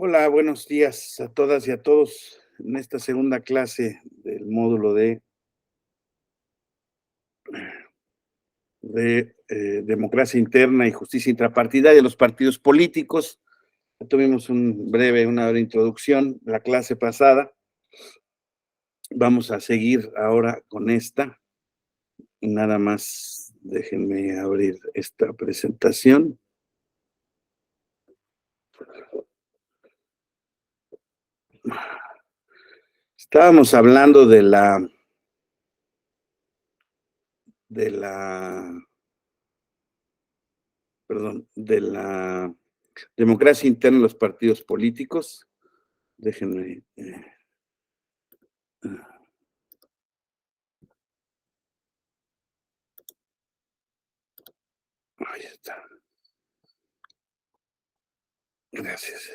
Hola, buenos días a todas y a todos en esta segunda clase del módulo de democracia interna y justicia intrapartidaria de los partidos políticos. Ya tuvimos una breve introducción la clase pasada. Vamos a seguir ahora con esta. Nada más déjenme abrir esta presentación. Estábamos hablando de la, perdón, de la democracia interna en los partidos políticos. Déjenme. Ahí está. Gracias.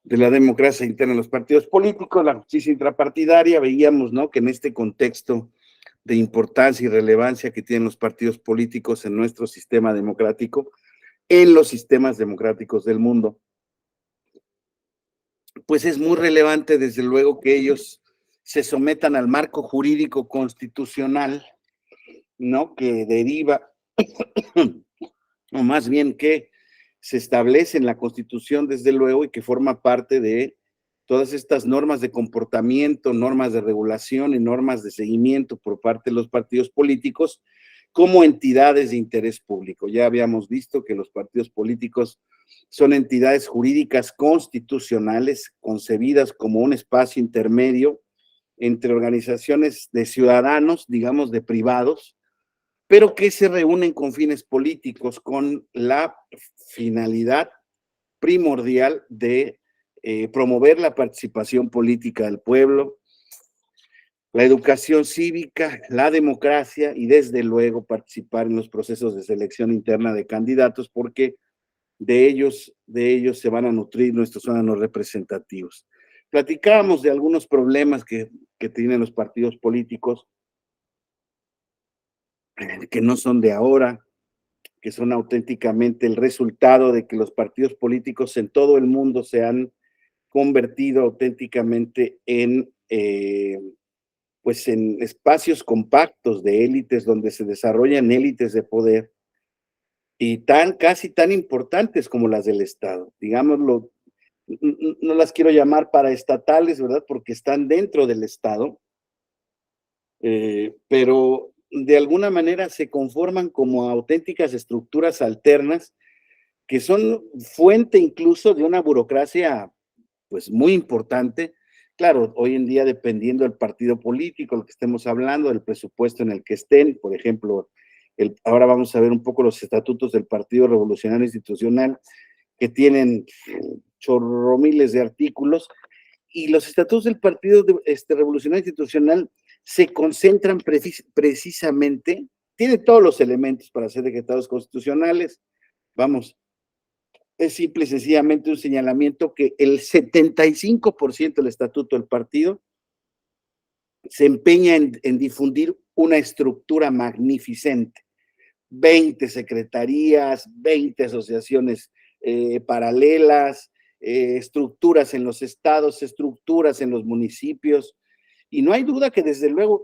De la democracia interna en los partidos políticos, la justicia intrapartidaria, veíamos, ¿no?, que en este contexto de importancia y relevancia que tienen los partidos políticos en nuestro sistema democrático, en los sistemas democráticos del mundo, pues es muy relevante, desde luego, que ellos se sometan al marco jurídico constitucional, ¿no?, que deriva, o más bien que se establece en la Constitución, desde luego, y que forma parte de todas estas normas de comportamiento, normas de regulación y normas de seguimiento por parte de los partidos políticos como entidades de interés público. Ya habíamos visto que los partidos políticos son entidades jurídicas constitucionales concebidas como un espacio intermedio entre organizaciones de ciudadanos, digamos, de privados, pero que se reúnen con fines políticos, con la finalidad primordial de promover la participación política del pueblo, la educación cívica, la democracia y, desde luego, participar en los procesos de selección interna de candidatos, porque de ellos se van a nutrir nuestros órganos representativos. Platicábamos de algunos problemas que tienen los partidos políticos, que no son de ahora, que son auténticamente el resultado de que los partidos políticos en todo el mundo se han convertido auténticamente pues en espacios compactos de élites donde se desarrollan élites de poder y casi tan importantes como las del Estado. Digámoslo, no las quiero llamar paraestatales, ¿verdad? Porque están dentro del Estado, pero de alguna manera se conforman como auténticas estructuras alternas que son fuente incluso de una burocracia pues muy importante. Claro, hoy en día, dependiendo del partido político, lo que estemos hablando, del presupuesto en el que estén, por ejemplo, ahora vamos a ver un poco los estatutos del Partido Revolucionario Institucional, que tienen chorromiles de artículos, y los estatutos del Partido Revolucionario Institucional se concentran precisamente, tiene todos los elementos para ser decretados constitucionales, vamos, es simple y sencillamente un señalamiento que el 75% del estatuto del partido se empeña en difundir una estructura magnificente. 20 secretarías, 20 asociaciones paralelas, estructuras en los estados, estructuras en los municipios. Y no hay duda que, desde luego,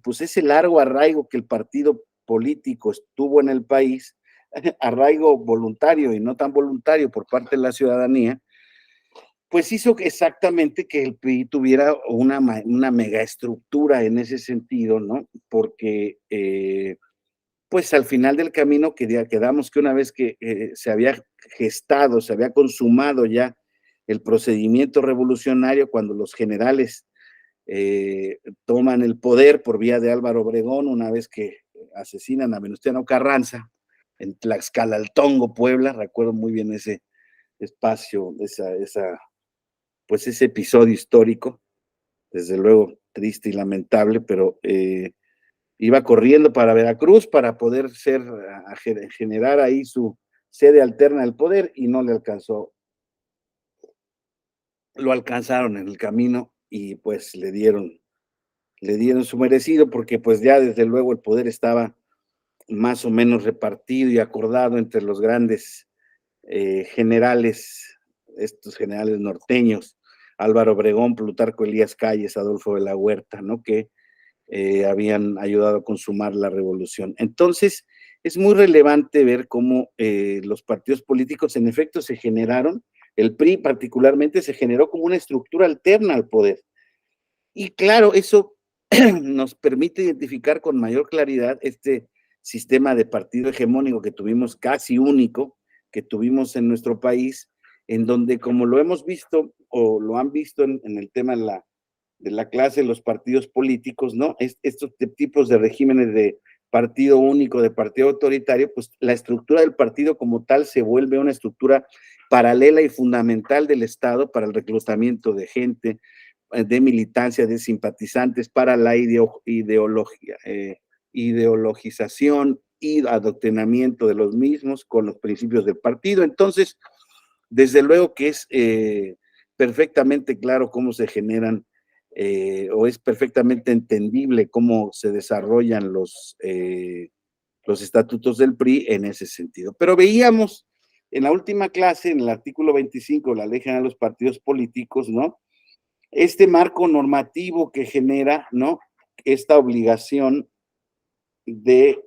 pues ese largo arraigo que el partido político estuvo en el país, arraigo voluntario y no tan voluntario por parte de la ciudadanía, pues hizo exactamente que el PRI tuviera una megaestructura en ese sentido, ¿no? Porque, pues al final del camino quedamos que una vez que se había gestado, se había consumado ya el procedimiento revolucionario, cuando los generales toman el poder por vía de Álvaro Obregón, una vez que asesinan a Venustiano Carranza en Tlaxcalaltongo, Puebla. Recuerdo muy bien ese espacio, pues ese episodio histórico, desde luego triste y lamentable, pero iba corriendo para Veracruz para poder generar ahí su sede alterna del poder, y no le alcanzó. Lo alcanzaron en el camino y pues le dieron su merecido, porque pues ya desde luego el poder estaba más o menos repartido y acordado entre los grandes generales, estos generales norteños, Álvaro Obregón, Plutarco Elías Calles, Adolfo de la Huerta, ¿no? Que habían ayudado a consumar la revolución. Entonces, es muy relevante ver cómo los partidos políticos en efecto se generaron, el PRI particularmente se generó como una estructura alterna al poder. Y claro, eso nos permite identificar con mayor claridad este sistema de partido hegemónico que tuvimos casi único, que tuvimos en nuestro país, en donde como lo hemos visto o lo han visto en el tema de la clase, los partidos políticos, ¿no? Estos tipos de regímenes de partido único, de partido autoritario, pues la estructura del partido como tal se vuelve una estructura paralela y fundamental del Estado para el reclutamiento de gente, de militancia, de simpatizantes, para la ideologización y adoctrinamiento de los mismos con los principios del partido. Entonces, desde luego que es perfectamente claro cómo se generan o es perfectamente entendible cómo se desarrollan los estatutos del PRI en ese sentido. Pero veíamos en la última clase, en el artículo 25 de la Ley General de los Partidos Políticos, ¿no? Este marco normativo que genera, ¿no? Esta obligación de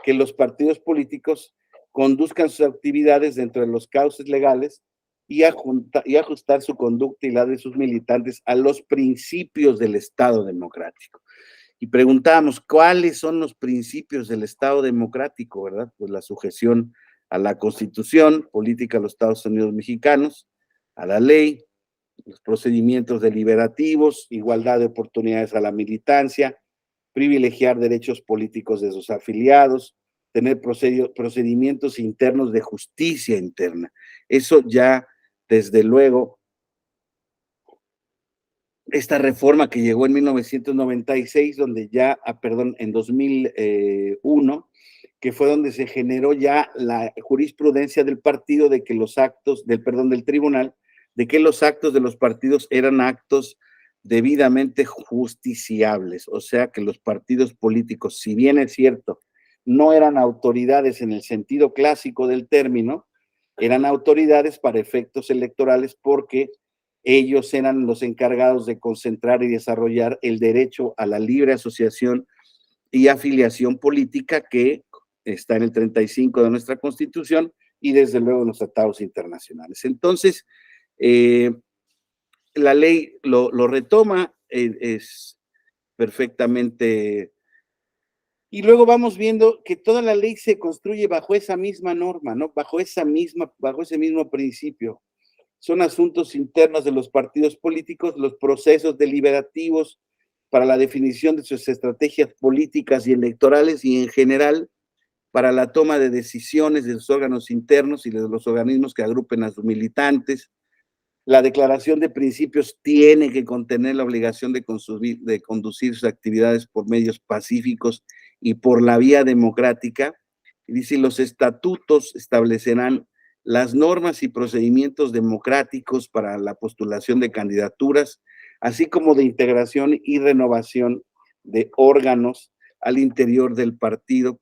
que los partidos políticos conduzcan sus actividades dentro de los cauces legales y ajustar su conducta y la de sus militantes a los principios del Estado democrático. Y preguntábamos, ¿cuáles son los principios del Estado democrático, verdad? Pues la sujeción a la Constitución política de los Estados Unidos mexicanos, a la ley, los procedimientos deliberativos, igualdad de oportunidades a la militancia, privilegiar derechos políticos de sus afiliados, tener procedimientos internos de justicia interna. Eso ya, desde luego, esta reforma que llegó en 1996, donde ya, perdón, en 2001, que fue donde se generó ya la jurisprudencia del partido de que los actos, del tribunal, de que los actos de los partidos eran actos debidamente justiciables, o sea que los partidos políticos, si bien es cierto, no eran autoridades en el sentido clásico del término, eran autoridades para efectos electorales porque ellos eran los encargados de concentrar y desarrollar el derecho a la libre asociación y afiliación política que está en el 35 de nuestra Constitución y desde luego en los tratados internacionales. Entonces, la ley lo retoma, es perfectamente. Y luego vamos viendo que toda la ley se construye bajo esa misma norma, ¿no? Bajo ese mismo principio. Son asuntos internos de los partidos políticos, los procesos deliberativos para la definición de sus estrategias políticas y electorales y en general para la toma de decisiones de sus órganos internos y de los organismos que agrupen a sus militantes. La declaración de principios tiene que contener la obligación de conducir sus actividades por medios pacíficos y por la vía democrática. Y dice, los estatutos establecerán las normas y procedimientos democráticos para la postulación de candidaturas, así como de integración y renovación de órganos al interior del partido.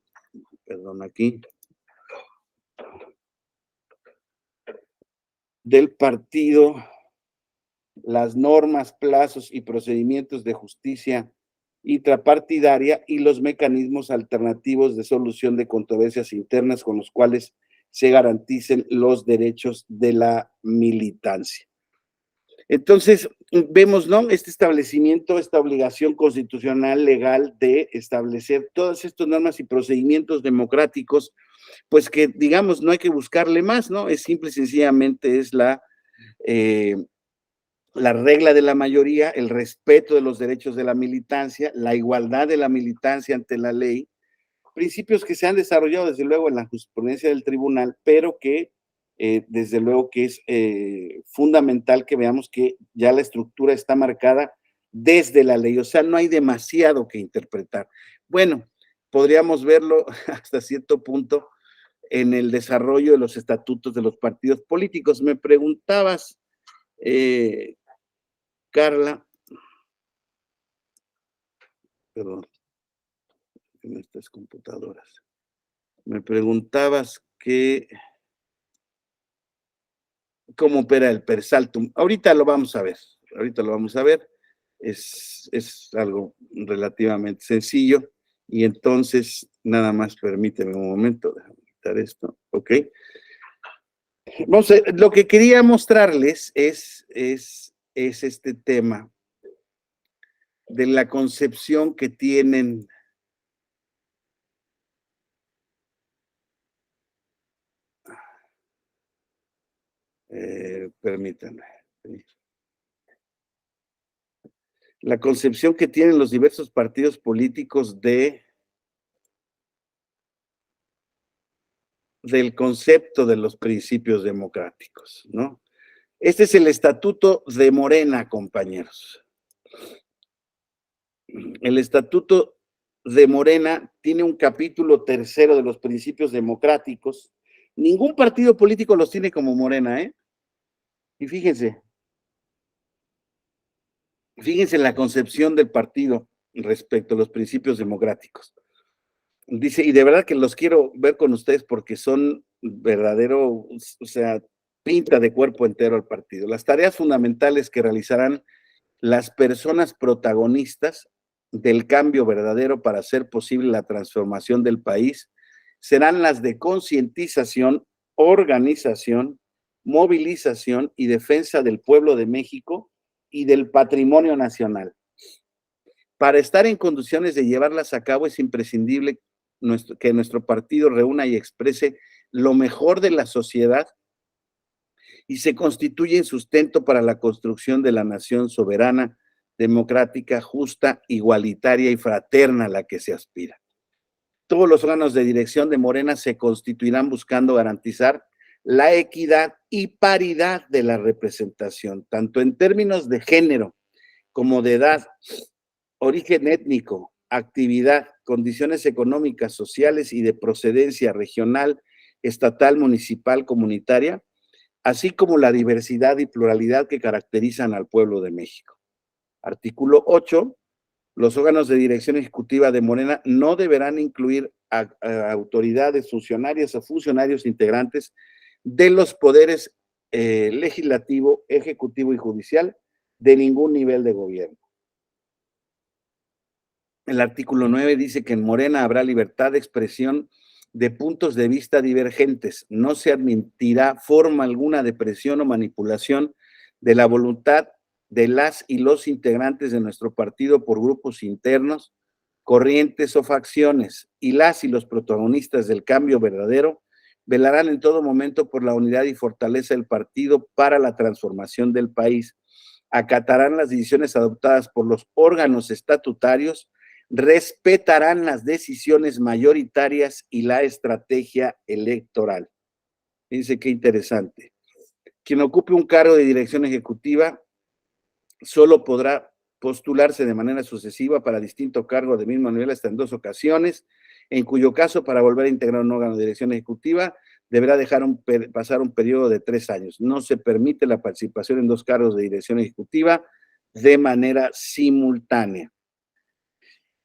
Perdón, aquí. Del partido, las normas, plazos y procedimientos de justicia intrapartidaria y los mecanismos alternativos de solución de controversias internas con los cuales se garanticen los derechos de la militancia. Entonces, vemos, ¿no? Este establecimiento, esta obligación constitucional legal de establecer todas estas normas y procedimientos democráticos, pues que, digamos, no hay que buscarle más, ¿no? Es simple y sencillamente es la regla de la mayoría, el respeto de los derechos de la militancia, la igualdad de la militancia ante la ley, principios que se han desarrollado desde luego en la jurisprudencia del tribunal, pero que desde luego que es fundamental que veamos que ya la estructura está marcada desde la ley, o sea, no hay demasiado que interpretar. Bueno, podríamos verlo hasta cierto punto en el desarrollo de los estatutos de los partidos políticos. Me preguntabas, Carla, perdón, en estas computadoras. Me preguntabas cómo opera el Persaltum. Ahorita lo vamos a ver, ahorita lo vamos a ver. Es algo relativamente sencillo. Y entonces, nada más permíteme un momento, déjame quitar esto, ¿ok? Lo que quería mostrarles es este tema de la concepción que tienen. Permítanme. La concepción que tienen los diversos partidos políticos del concepto de los principios democráticos, ¿no? Este es el estatuto de Morena, compañeros. El estatuto de Morena tiene un capítulo tercero de los principios democráticos. Ningún partido político los tiene como Morena, ¿eh? Y fíjense en la concepción del partido respecto a los principios democráticos. Dice, y de verdad que los quiero ver con ustedes porque son verdadero, o sea, pinta de cuerpo entero al partido. Las tareas fundamentales que realizarán las personas protagonistas del cambio verdadero para hacer posible la transformación del país serán las de concientización, organización, movilización y defensa del pueblo de México y del patrimonio nacional. Para estar en condiciones de llevarlas a cabo es imprescindible que nuestro partido reúna y exprese lo mejor de la sociedad y se constituye en sustento para la construcción de la nación soberana, democrática, justa, igualitaria y fraterna a la que se aspira. Todos los órganos de dirección de Morena se constituirán buscando garantizar la equidad y paridad de la representación, tanto en términos de género como de edad, origen étnico, actividad, condiciones económicas, sociales y de procedencia regional, estatal, municipal, comunitaria, así como la diversidad y pluralidad que caracterizan al pueblo de México. Artículo 8. Los órganos de dirección ejecutiva de Morena no deberán incluir a autoridades funcionarias o funcionarios integrantes de los poderes legislativo, ejecutivo y judicial de ningún nivel de gobierno. El artículo 9 dice que en Morena habrá libertad de expresión de puntos de vista divergentes. No se admitirá forma alguna de presión o manipulación de la voluntad de las y los integrantes de nuestro partido por grupos internos, corrientes o facciones, y las y los protagonistas del cambio verdadero velarán en todo momento por la unidad y fortaleza del partido para la transformación del país. Acatarán las decisiones adoptadas por los órganos estatutarios, respetarán las decisiones mayoritarias y la estrategia electoral. Fíjense qué interesante. Quien ocupe un cargo de dirección ejecutiva solo podrá postularse de manera sucesiva para distinto cargo de mismo nivel hasta en 2 ocasiones, en cuyo caso, para volver a integrar un órgano de dirección ejecutiva, deberá pasar un periodo de 3 años. No se permite la participación en 2 cargos de dirección ejecutiva de manera simultánea.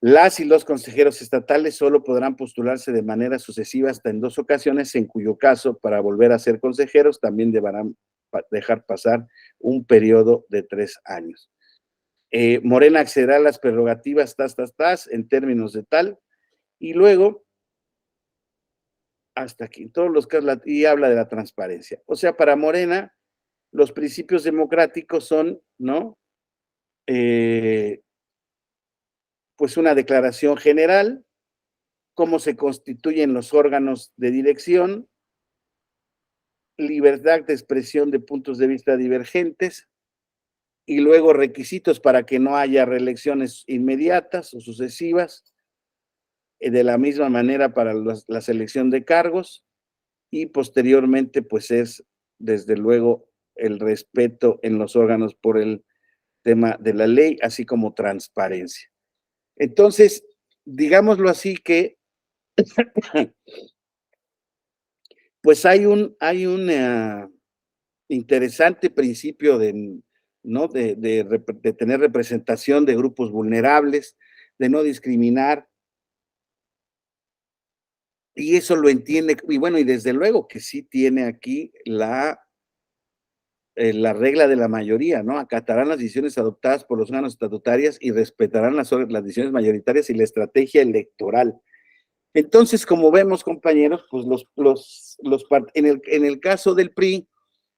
Las y los consejeros estatales solo podrán postularse de manera sucesiva hasta en 2 ocasiones, en cuyo caso, para volver a ser consejeros, también deberán dejar pasar un periodo de 3 años. Morena accederá a las prerrogativas en términos de tal, y luego, hasta aquí, en todos los casos, y habla de la transparencia. O sea, para Morena, los principios democráticos son, ¿no? Pues una declaración general, cómo se constituyen los órganos de dirección, libertad de expresión de puntos de vista divergentes, y luego requisitos para que no haya reelecciones inmediatas o sucesivas, de la misma manera para la selección de cargos, y posteriormente pues es desde luego el respeto en los órganos por el tema de la ley, así como transparencia. Entonces, digámoslo así que pues hay un interesante principio de, ¿no? de tener representación de grupos vulnerables, de no discriminar, Y eso lo entiende, y bueno, y desde luego que sí tiene aquí la regla de la mayoría, ¿no? Acatarán las decisiones adoptadas por los órganos estatutarios y respetarán las decisiones mayoritarias y la estrategia electoral. Entonces, como vemos, compañeros, pues en el caso del PRI,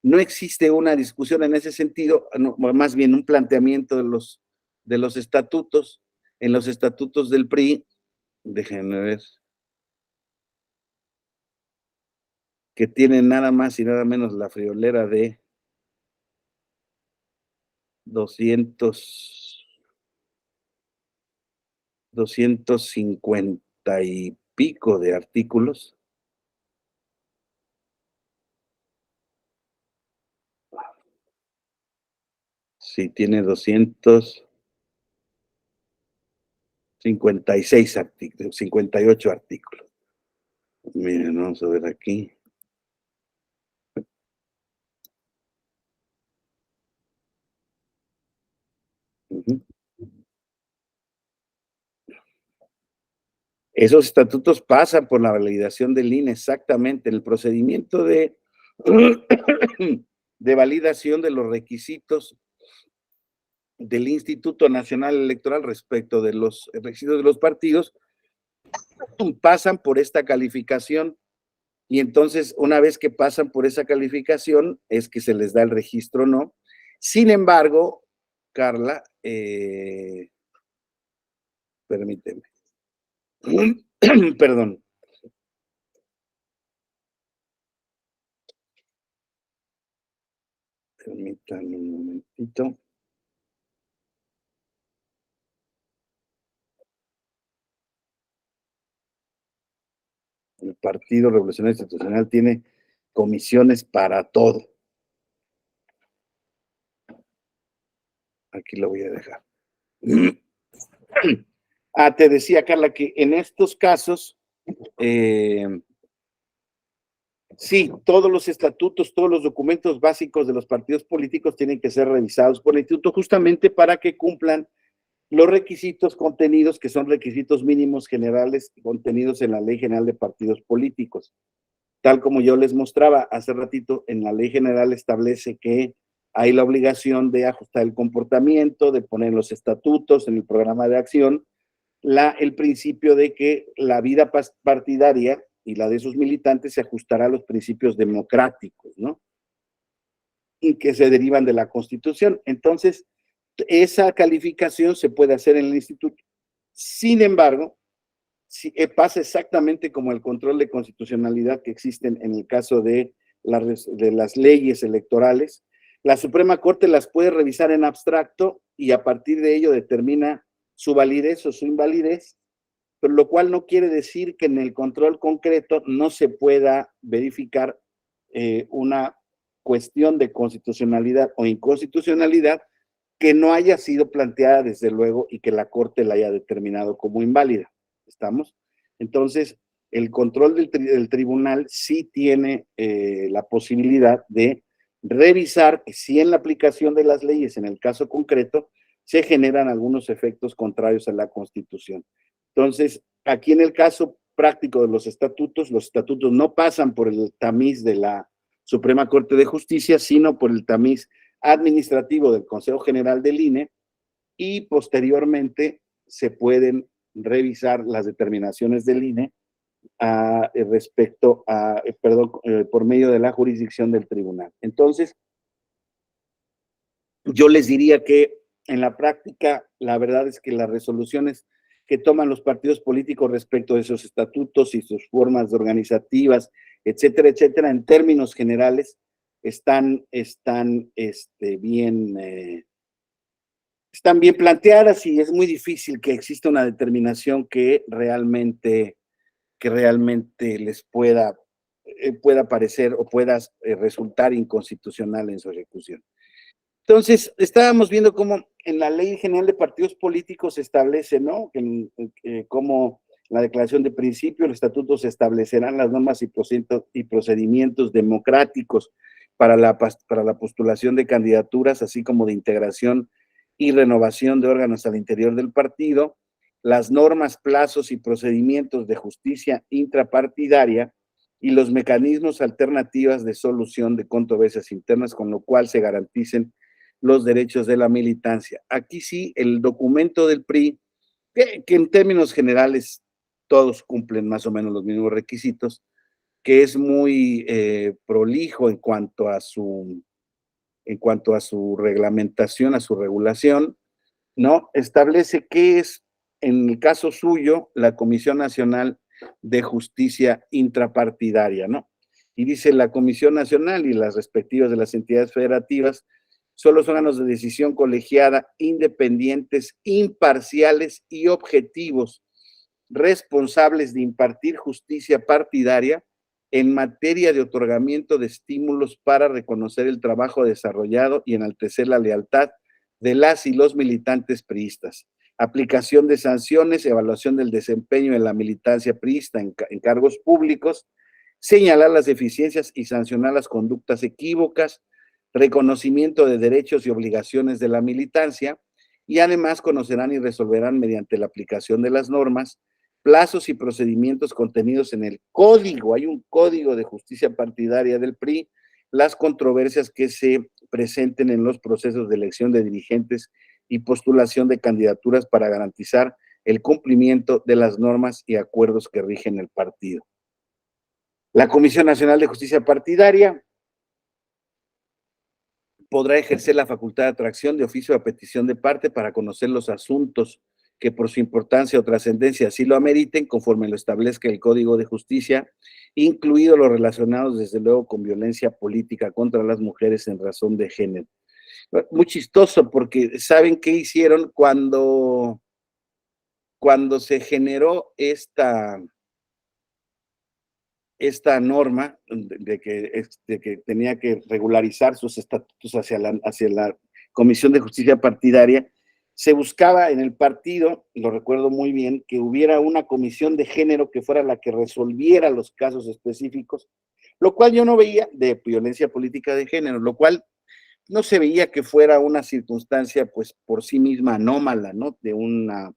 no existe una discusión en ese sentido, no, más bien un planteamiento de los estatutos. En los estatutos del PRI, déjenme ver, que tienen nada más y nada menos la friolera de 200, 250 y pico de artículos. Sí, tiene 256 artículos, 58 artículos. Miren, vamos a ver aquí. Ujú. Esos estatutos pasan por la validación del INE, exactamente, en el procedimiento de validación de los requisitos del Instituto Nacional Electoral respecto de los requisitos de los partidos, pasan por esta calificación. Y entonces, una vez que pasan por esa calificación, es que se les da el registro, ¿no? Sin embargo, Carla, permíteme, perdón, permítanme un momentito. El Partido Revolucionario Institucional tiene comisiones para todo. Aquí lo voy a dejar. Te decía, Carla, que en estos casos, sí, todos los estatutos, todos los documentos básicos de los partidos políticos tienen que ser revisados por el instituto justamente para que cumplan los requisitos contenidos, que son requisitos mínimos generales contenidos en la Ley General de Partidos Políticos. Tal como yo les mostraba hace ratito, en la Ley General establece que hay la obligación de ajustar el comportamiento, de poner los estatutos en el programa de acción, el principio de que la vida partidaria y la de sus militantes se ajustará a los principios democráticos, ¿no? Y que se derivan de la Constitución. Entonces, esa calificación se puede hacer en el instituto. Sin embargo, si, pasa exactamente como el control de constitucionalidad que existen en el caso de las leyes electorales. La Suprema Corte las puede revisar en abstracto y a partir de ello determina su validez o su invalidez, pero lo cual no quiere decir que en el control concreto no se pueda verificar una cuestión de constitucionalidad o inconstitucionalidad que no haya sido planteada desde luego y que la Corte la haya determinado como inválida. ¿Estamos? Entonces, el control del tribunal sí tiene la posibilidad de revisar si en la aplicación de las leyes, en el caso concreto, se generan algunos efectos contrarios a la Constitución. Entonces, aquí en el caso práctico de los estatutos no pasan por el tamiz de la Suprema Corte de Justicia, sino por el tamiz administrativo del Consejo General del INE y posteriormente se pueden revisar las determinaciones del INE respecto a, por medio de la jurisdicción del tribunal. Entonces, yo les diría que en la práctica, la verdad es que las resoluciones que toman los partidos políticos respecto de sus estatutos y sus formas organizativas, etcétera, etcétera, en términos generales, están están bien planteadas y es muy difícil que exista una determinación que realmente les pueda parecer o pueda resultar inconstitucional en su ejecución. Entonces, estábamos viendo cómo en la Ley General de Partidos Políticos se establece, ¿no? Cómo la declaración de principio, el estatuto se establecerán las normas y procedimientos democráticos para la postulación de candidaturas, así como de integración y renovación de órganos al interior del partido. las normas, plazos y procedimientos de justicia intrapartidaria y los mecanismos alternativos de solución de controversias internas, con lo cual se garanticen los derechos de la militancia. Aquí sí, el documento del PRI, que en términos generales todos cumplen más o menos los mismos requisitos, que es muy prolijo en cuanto a su reglamentación, a su regulación, ¿no? Establece qué es, en el caso suyo, la Comisión Nacional de Justicia Intrapartidaria, ¿no? Y dice, la Comisión Nacional y las respectivas de las entidades federativas son los órganos de decisión colegiada, independientes, imparciales y objetivos, responsables de impartir justicia partidaria en materia de otorgamiento de estímulos para reconocer el trabajo desarrollado y enaltecer la lealtad de las y los militantes priistas, aplicación de sanciones, evaluación del desempeño en la militancia priista en cargos públicos, señalar las deficiencias y sancionar las conductas equívocas, reconocimiento de derechos y obligaciones de la militancia, y además conocerán y resolverán mediante la aplicación de las normas, plazos y procedimientos contenidos en el código, hay un código de justicia partidaria del PRI, las controversias que se presenten en los procesos de elección de dirigentes y postulación de candidaturas para garantizar el cumplimiento de las normas y acuerdos que rigen el partido. La Comisión Nacional de Justicia Partidaria podrá ejercer la facultad de atracción de oficio a petición de parte para conocer los asuntos que por su importancia o trascendencia así lo ameriten, conforme lo establezca el Código de Justicia, incluidos los relacionados desde luego con violencia política contra las mujeres en razón de género. Muy chistoso, porque ¿saben qué hicieron cuando se generó esta norma de que tenía que regularizar sus estatutos hacia la Comisión de Justicia Partidaria? Se buscaba en el partido, lo recuerdo muy bien, que hubiera una comisión de género que fuera la que resolviera los casos específicos, lo cual yo no veía, de violencia política de género, lo cual no se veía que fuera una circunstancia, pues, por sí misma anómala, ¿no? De una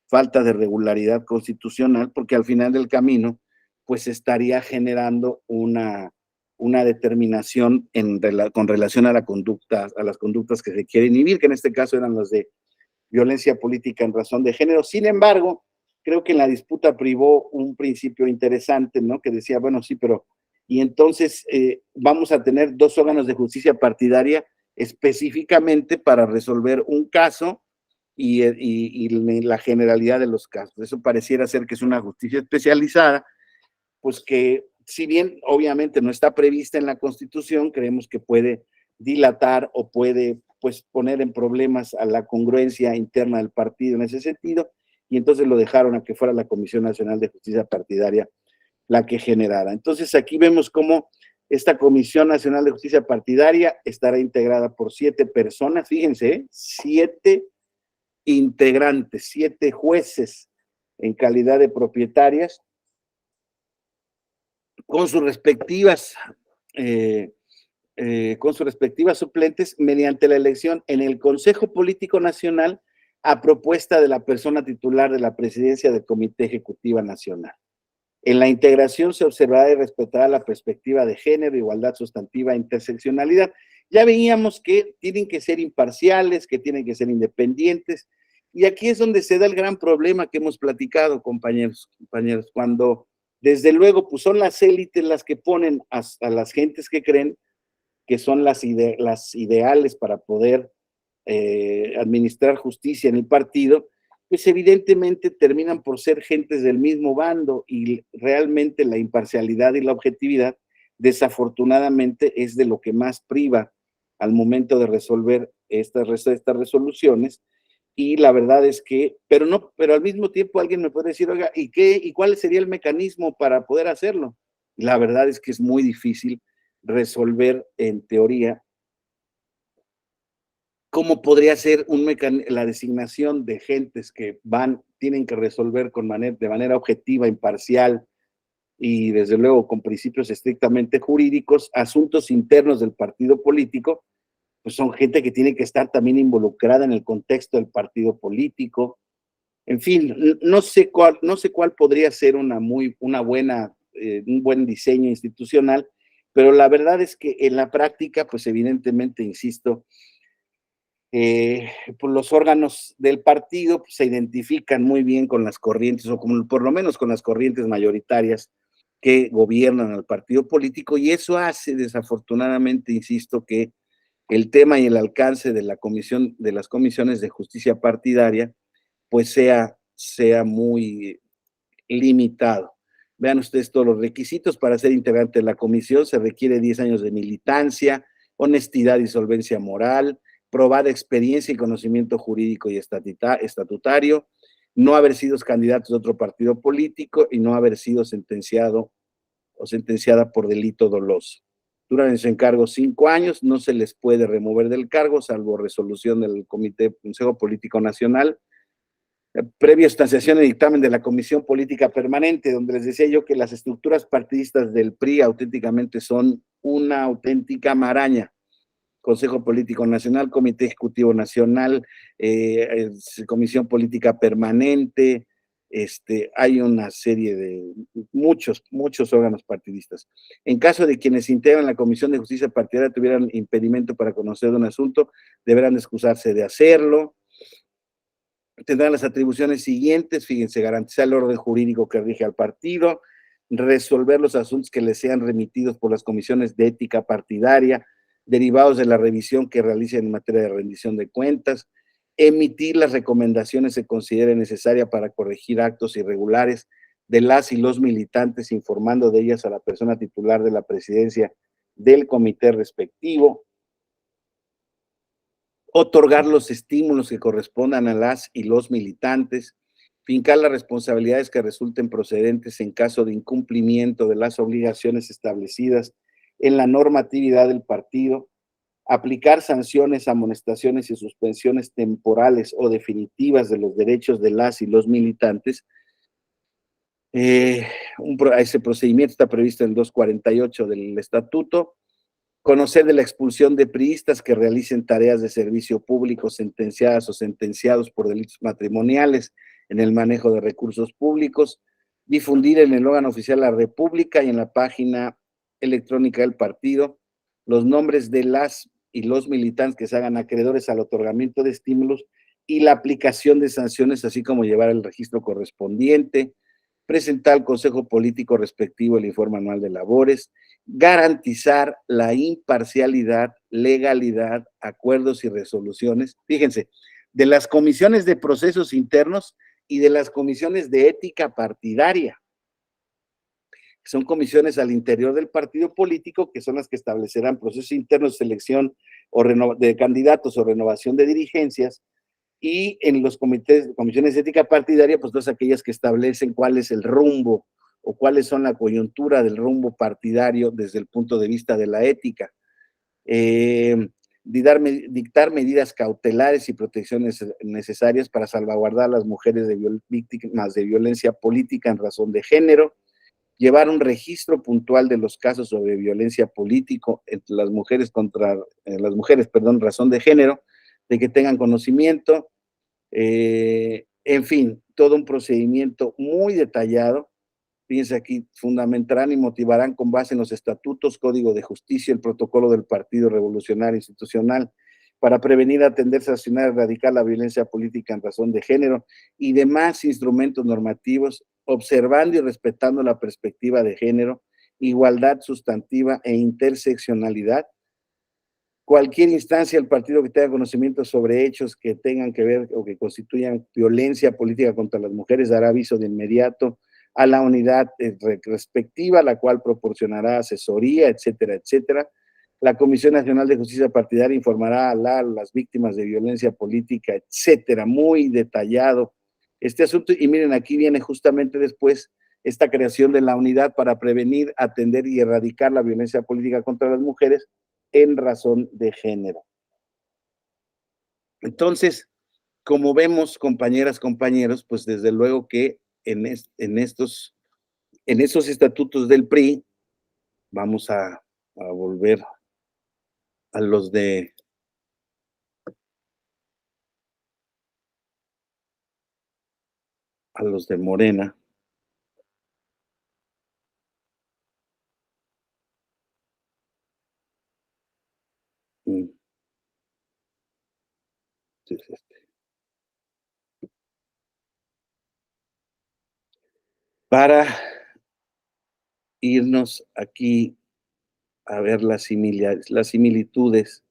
falta de regularidad constitucional, porque al final del camino, pues, estaría generando una determinación con relación a las conductas que se quieren inhibir, que en este caso eran las de violencia política en razón de género. Sin embargo, creo que en la disputa privó un principio interesante, ¿no? Que decía, bueno, sí, pero, y entonces vamos a tener dos órganos de justicia partidaria específicamente para resolver un caso y la generalidad de los casos. Eso pareciera ser que es una justicia especializada, pues que si bien obviamente no está prevista en la Constitución, creemos que puede dilatar o puede, pues, poner en problemas a la congruencia interna del partido en ese sentido, y entonces lo dejaron a que fuera la Comisión Nacional de Justicia Partidaria la que generara. Entonces aquí vemos cómo esta Comisión Nacional de Justicia Partidaria estará integrada por 7 personas, fíjense, 7 integrantes, 7 jueces en calidad de propietarias, con sus respectivas suplentes, mediante la elección en el Consejo Político Nacional a propuesta de la persona titular de la presidencia del Comité Ejecutiva Nacional. En la integración se observará y respetará la perspectiva de género, igualdad sustantiva e interseccionalidad. Ya veíamos que tienen que ser imparciales, que tienen que ser independientes, y aquí es donde se da el gran problema que hemos platicado, compañeros, cuando desde luego pues son las élites las que ponen a las gentes que creen que son las ideales para poder administrar justicia en el partido, pues evidentemente terminan por ser gentes del mismo bando, y realmente la imparcialidad y la objetividad desafortunadamente es de lo que más priva al momento de resolver estas resoluciones. Y la verdad es que, pero al mismo tiempo alguien me puede decir, oiga, ¿y cuál sería el mecanismo para poder hacerlo? La verdad es que es muy difícil resolver en teoría cómo podría ser la designación de gentes que tienen que resolver de manera objetiva, imparcial y desde luego con principios estrictamente jurídicos, asuntos internos del partido político. Pues son gente que tiene que estar también involucrada en el contexto del partido político, En fin, no sé cuál podría ser un buen diseño institucional, pero la verdad es que en la práctica, pues evidentemente, insisto, pues los órganos del partido pues, se identifican muy bien con las corrientes, o como, por lo menos con las corrientes mayoritarias que gobiernan al partido político, y eso hace desafortunadamente, insisto, que el tema y el alcance de las comisiones de justicia partidaria, pues sea muy limitado. Vean ustedes todos los requisitos para ser integrante de la comisión. Se requiere 10 años de militancia, honestidad y solvencia moral, probada experiencia y conocimiento jurídico y estatutario, no haber sido candidatos de otro partido político y no haber sido sentenciado o sentenciada por delito doloso. Duran en su encargo 5 años, no se les puede remover del cargo, salvo resolución del Comité Consejo Político Nacional, previa sustanciación y dictamen de la Comisión Política Permanente, donde les decía yo que las estructuras partidistas del PRI auténticamente son una auténtica maraña. Consejo Político Nacional, Comité Ejecutivo Nacional, Comisión Política Permanente, hay una serie de muchos órganos partidistas. En caso de quienes integran la Comisión de Justicia Partidaria tuvieran impedimento para conocer de un asunto, deberán excusarse de hacerlo. Tendrán las atribuciones siguientes, fíjense, garantizar el orden jurídico que rige al partido, resolver los asuntos que les sean remitidos por las comisiones de ética partidaria, derivados de la revisión que realicen en materia de rendición de cuentas, emitir las recomendaciones que considere necesaria para corregir actos irregulares de las y los militantes, informando de ellas a la persona titular de la presidencia del comité respectivo, otorgar los estímulos que correspondan a las y los militantes, fincar las responsabilidades que resulten procedentes en caso de incumplimiento de las obligaciones establecidas en la normatividad del partido, aplicar sanciones, amonestaciones y suspensiones temporales o definitivas de los derechos de las y los militantes. Ese procedimiento está previsto en el 248 del estatuto. Conocer de la expulsión de priistas que realicen tareas de servicio público sentenciadas o sentenciados por delitos matrimoniales en el manejo de recursos públicos, difundir en el órgano oficial de la República y en la página electrónica del partido los nombres de las y los militantes que se hagan acreedores al otorgamiento de estímulos y la aplicación de sanciones, así como llevar el registro correspondiente, presentar al Consejo Político respectivo el informe anual de labores, garantizar la imparcialidad, legalidad, acuerdos y resoluciones, fíjense, de las comisiones de procesos internos y de las comisiones de ética partidaria. Son comisiones al interior del partido político que son las que establecerán procesos internos de selección de candidatos o renovación de dirigencias, y en los comisiones de ética partidaria, pues todas aquellas que establecen cuál es el rumbo o cuáles son la coyuntura del rumbo partidario desde el punto de vista de la ética. Dictar medidas cautelares y protecciones necesarias para salvaguardar a las mujeres víctimas de violencia política en razón de género, llevar un registro puntual de los casos sobre violencia política entre las mujeres razón de género, de que tengan conocimiento, en fin, todo un procedimiento muy detallado. Fíjense aquí, fundamentarán y motivarán con base en los estatutos, Código de Justicia, el protocolo del Partido Revolucionario Institucional, para prevenir, atender, sancionar, erradicar la violencia política en razón de género y demás instrumentos normativos, observando y respetando la perspectiva de género, igualdad sustantiva e interseccionalidad. Cualquier instancia del partido que tenga conocimiento sobre hechos que tengan que ver o que constituyan violencia política contra las mujeres dará aviso de inmediato a la unidad respectiva, la cual proporcionará asesoría, etcétera, etcétera. La Comisión Nacional de Justicia Partidaria informará a las víctimas de violencia política, etcétera. Muy detallado este asunto. Y miren, aquí viene justamente después esta creación de la unidad para prevenir, atender y erradicar la violencia política contra las mujeres en razón de género. Entonces, como vemos, compañeras, compañeros, pues desde luego que en esos estatutos del PRI, vamos a volver a los de a los de Morena. Mm, sí, sí, sí. Para irnos aquí a ver las similitudes.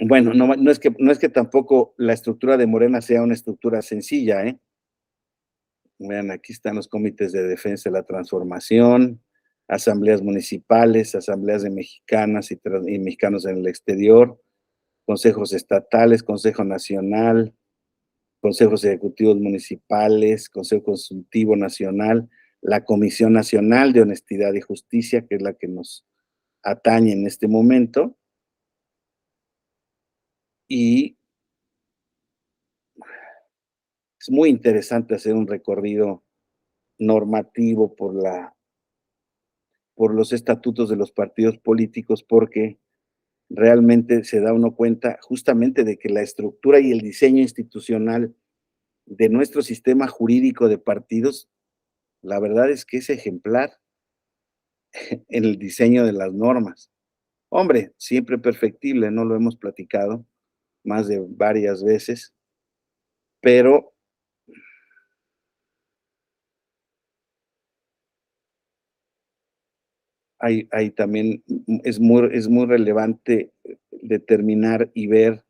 Bueno, no es que tampoco la estructura de Morena sea una estructura sencilla, ¿eh? Vean, aquí están los comités de defensa de la transformación, asambleas municipales, asambleas de mexicanas y mexicanos en el exterior, consejos estatales, consejo nacional, consejos ejecutivos municipales, consejo consultivo nacional, la Comisión Nacional de Honestidad y Justicia, que es la que nos atañe en este momento, y es muy interesante hacer un recorrido normativo por los estatutos de los partidos políticos, porque realmente se da uno cuenta justamente de que la estructura y el diseño institucional de nuestro sistema jurídico de partidos, la verdad es que es ejemplar en el diseño de las normas. Hombre, siempre perfectible, no lo hemos platicado más de varias veces, pero hay también, es muy relevante determinar y ver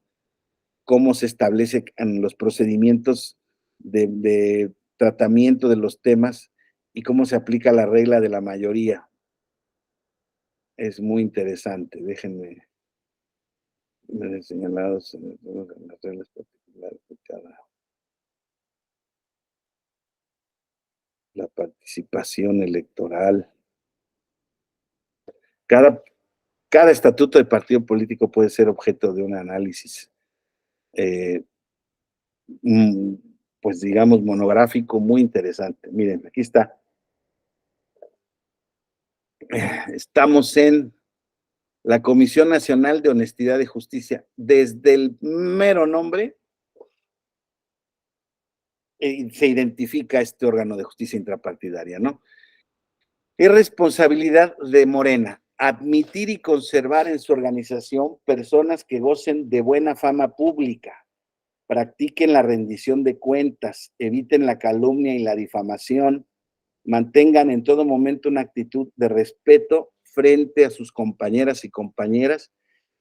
cómo se establece en los procedimientos de tratamiento de los temas y cómo se aplica la regla de la mayoría. Es muy interesante. Déjenme ver señalados en las reglas particulares de la participación electoral. Cada, cada estatuto de partido político puede ser objeto de un análisis, eh, mm, pues digamos, monográfico muy interesante. Miren, aquí está. Estamos en la Comisión Nacional de Honestidad y Justicia. Desde el mero nombre se identifica este órgano de justicia intrapartidaria, ¿no? Es responsabilidad de Morena admitir y conservar en su organización personas que gocen de buena fama pública, practiquen la rendición de cuentas, eviten la calumnia y la difamación, mantengan en todo momento una actitud de respeto frente a sus compañeras y compañeras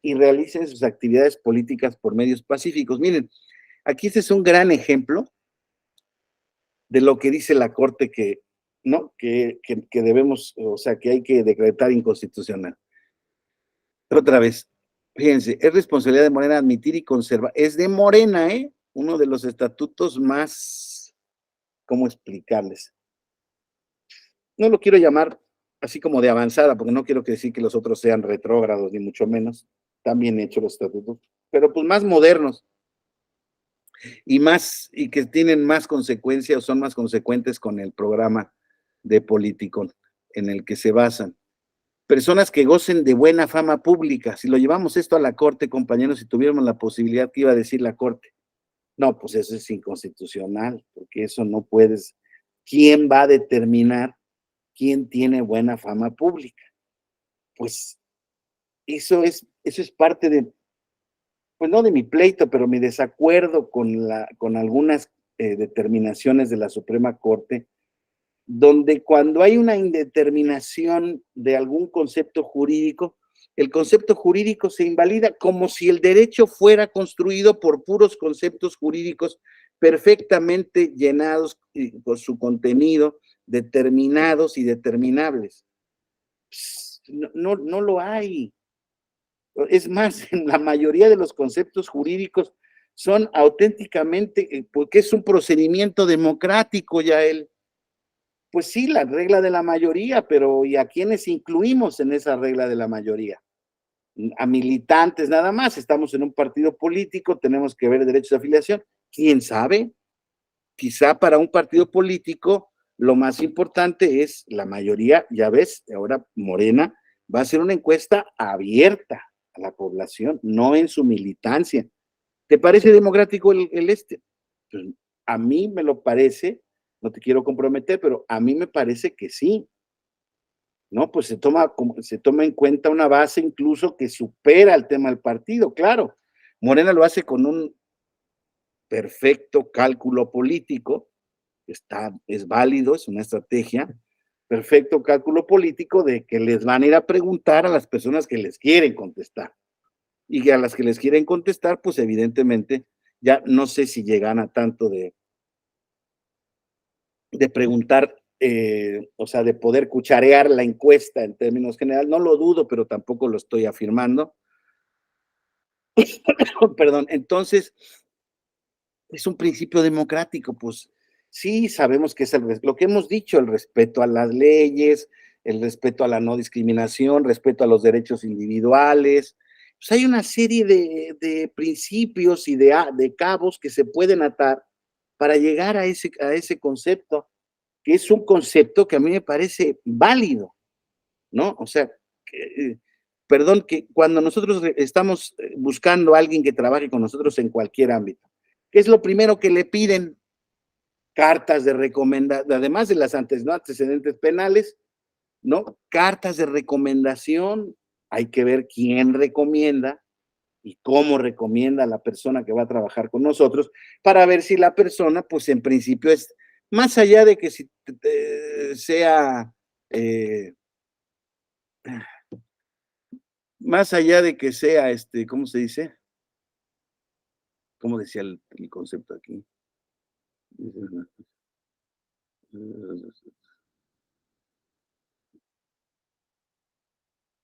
y realicen sus actividades políticas por medios pacíficos. Miren, aquí este es un gran ejemplo de lo que dice la Corte que, ¿no? Que debemos, o sea, que hay que decretar inconstitucional. Otra vez, fíjense, es responsabilidad de Morena admitir y conservar, es de Morena, ¿eh? Uno de los estatutos más, ¿cómo explicarles? No lo quiero llamar así como de avanzada, porque no quiero decir que los otros sean retrógrados, ni mucho menos. Están bien hechos los estatutos, pero pues más modernos y que tienen más consecuencias o son más consecuentes con el programa de político en el que se basan. Personas que gocen de buena fama pública. Si lo llevamos esto a la Corte, compañeros, si tuviéramos la posibilidad que iba a decir la Corte, no, pues eso es inconstitucional, porque eso no puedes. ¿Quién va a determinar quién tiene buena fama pública? Pues eso es parte de, pues no de mi pleito, pero mi desacuerdo con algunas determinaciones de la Suprema Corte, donde cuando hay una indeterminación de algún concepto jurídico, el concepto jurídico se invalida como si el derecho fuera construido por puros conceptos jurídicos perfectamente llenados por su contenido, determinados y determinables. No, no, no lo hay. Es más, en la mayoría de los conceptos jurídicos son auténticamente, porque es un procedimiento democrático ya él. Pues sí, la regla de la mayoría, pero ¿y a quiénes incluimos en esa regla de la mayoría? A militantes nada más, estamos en un partido político, tenemos que ver derechos de afiliación. ¿Quién sabe? Quizá para un partido político lo más importante es la mayoría, ya ves, ahora Morena va a hacer una encuesta abierta a la población, no en su militancia. ¿Te parece democrático el este? Pues, a mí me lo parece, no te quiero comprometer, pero a mí me parece que sí, ¿no? Pues se toma en cuenta una base incluso que supera el tema del partido, claro. Morena lo hace con un perfecto cálculo político, es válido, es una estrategia, perfecto cálculo político de que les van a ir a preguntar a las personas que les quieren contestar. Y a las que les quieren contestar, pues evidentemente, ya no sé si llegan a tanto de preguntar, o sea, de poder cucharear la encuesta en términos generales, no lo dudo, pero tampoco lo estoy afirmando. Perdón, entonces, es un principio democrático, pues sí, sabemos que es lo que hemos dicho, el respeto a las leyes, el respeto a la no discriminación, respeto a los derechos individuales. Pues hay una serie de principios y de cabos que se pueden atar para llegar a ese concepto, que es un concepto que a mí me parece válido, ¿no? O sea, que, perdón, que cuando nosotros estamos buscando a alguien que trabaje con nosotros en cualquier ámbito, ¿qué es lo primero que le piden? Cartas de recomendación, además de las ¿no? antecedentes penales, ¿no? Cartas de recomendación. Hay que ver quién recomienda y cómo recomienda a la persona que va a trabajar con nosotros para ver si la persona, pues en principio es, más allá de que si sea, eh, más allá de que sea, ¿cómo se dice? ¿Cómo decía el concepto aquí?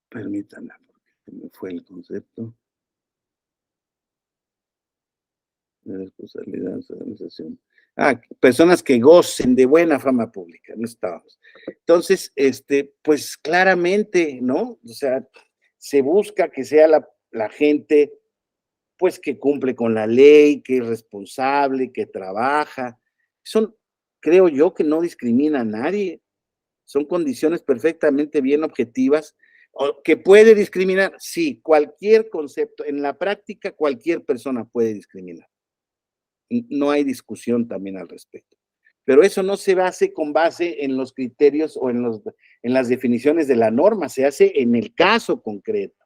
Permítame, porque se me fue el concepto. De responsabilidad, organización. Personas que gocen de buena fama pública, no estábamos. Entonces, pues claramente, ¿no? O sea, se busca que sea la gente, pues que cumple con la ley, que es responsable, que trabaja. Son, creo yo, que no discrimina a nadie. Son condiciones perfectamente bien objetivas. ¿Que puede discriminar? Sí, cualquier concepto. En la práctica, cualquier persona puede discriminar. No hay discusión también al respecto. Pero eso no se hace con base en los criterios o en las definiciones de la norma, se hace en el caso concreto.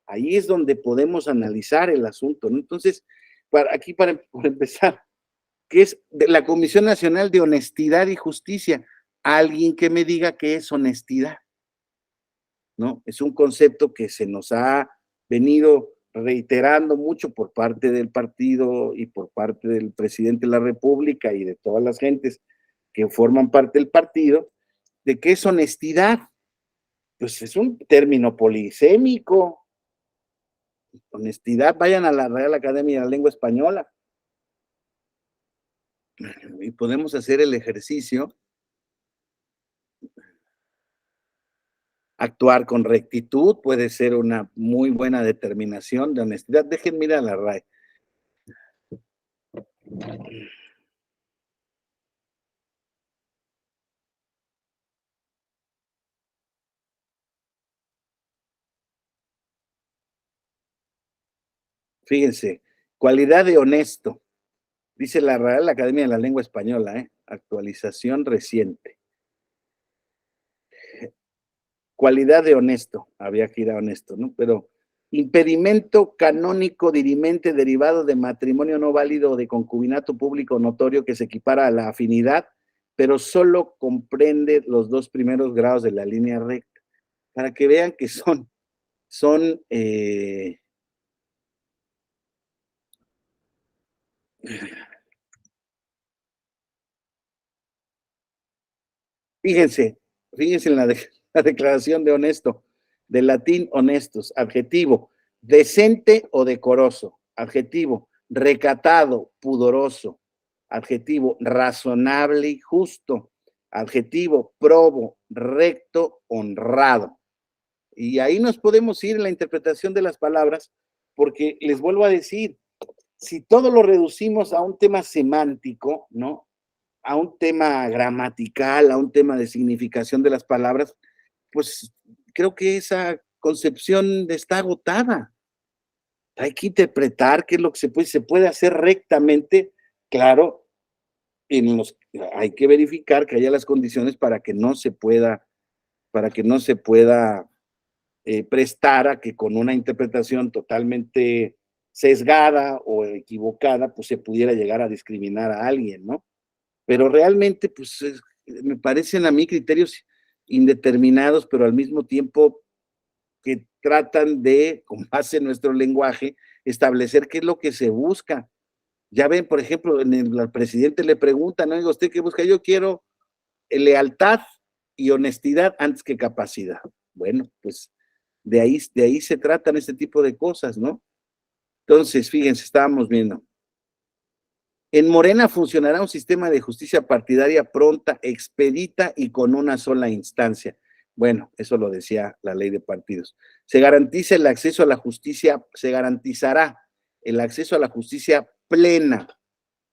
Ahí es donde podemos analizar el asunto, ¿no? Entonces, por empezar, ¿qué es de la Comisión Nacional de Honestidad y Justicia? Alguien que me diga qué es honestidad, ¿no? Es un concepto que se nos ha venido reiterando mucho por parte del partido y por parte del presidente de la República y de todas las gentes que forman parte del partido, de qué es honestidad. Pues es un término polisémico. Honestidad, vayan a la Real Academia de la Lengua Española y podemos hacer el ejercicio, actuar con rectitud, puede ser una muy buena determinación de honestidad. Dejen mirar la RAE. Fíjense, cualidad de honesto, dice la Real Academia de la Lengua Española, actualización reciente. Cualidad de honesto, había que ir a honesto, ¿no? Pero impedimento canónico dirimente derivado de matrimonio no válido o de concubinato público notorio que se equipara a la afinidad, pero solo comprende los dos primeros grados de la línea recta, para que vean que son fíjense en la declaración de honesto, del latín honestos, adjetivo, decente o decoroso, adjetivo, recatado, pudoroso, adjetivo, razonable y justo, adjetivo, probo, recto, honrado. Y ahí nos podemos ir en la interpretación de las palabras, porque les vuelvo a decir, si todo lo reducimos a un tema semántico, ¿no? A un tema gramatical, a un tema de significación de las palabras, pues creo que esa concepción está agotada. hay que interpretar qué es lo que se puede hacer rectamente, claro, hay que verificar que haya las condiciones para que no se pueda prestar a que con una interpretación totalmente sesgada o equivocada, pues se pudiera llegar a discriminar a alguien, ¿no? Pero realmente, pues me parecen a mí criterios indeterminados, pero al mismo tiempo que tratan de, con base en nuestro lenguaje, establecer qué es lo que se busca. Ya ven, por ejemplo, al presidente le preguntan, oiga, ¿usted qué busca? Yo quiero lealtad y honestidad antes que capacidad. Bueno, pues de ahí se tratan este tipo de cosas, ¿no? Entonces, fíjense, estábamos viendo. En Morena funcionará un sistema de justicia partidaria pronta, expedita y con una sola instancia. Bueno, eso lo decía la ley de partidos. Se garantiza el acceso a la justicia, se garantizará el acceso a la justicia plena.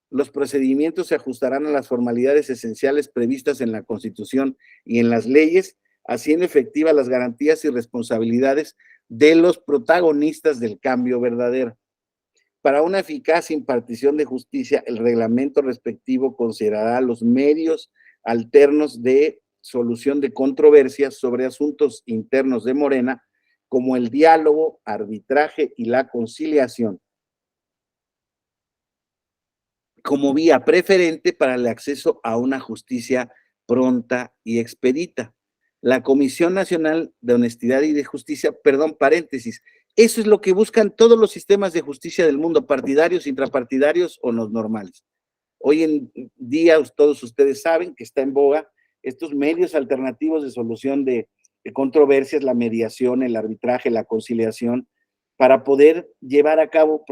Los procedimientos se ajustarán a las formalidades esenciales previstas en la Constitución y en las leyes, haciendo efectivas las garantías y responsabilidades de los protagonistas del cambio verdadero. Para una eficaz impartición de justicia, el reglamento respectivo considerará los medios alternos de solución de controversias sobre asuntos internos de Morena, como el diálogo, arbitraje y la conciliación, como vía preferente para el acceso a una justicia pronta y expedita. La Comisión Nacional de Honestidad y de Justicia, perdón, paréntesis, eso es lo que buscan todos los sistemas de justicia del mundo, partidarios, intrapartidarios o los normales. Hoy en día todos ustedes saben que está en boga estos medios alternativos de solución de controversias, la mediación, el arbitraje, la conciliación, para poder llevar a cabo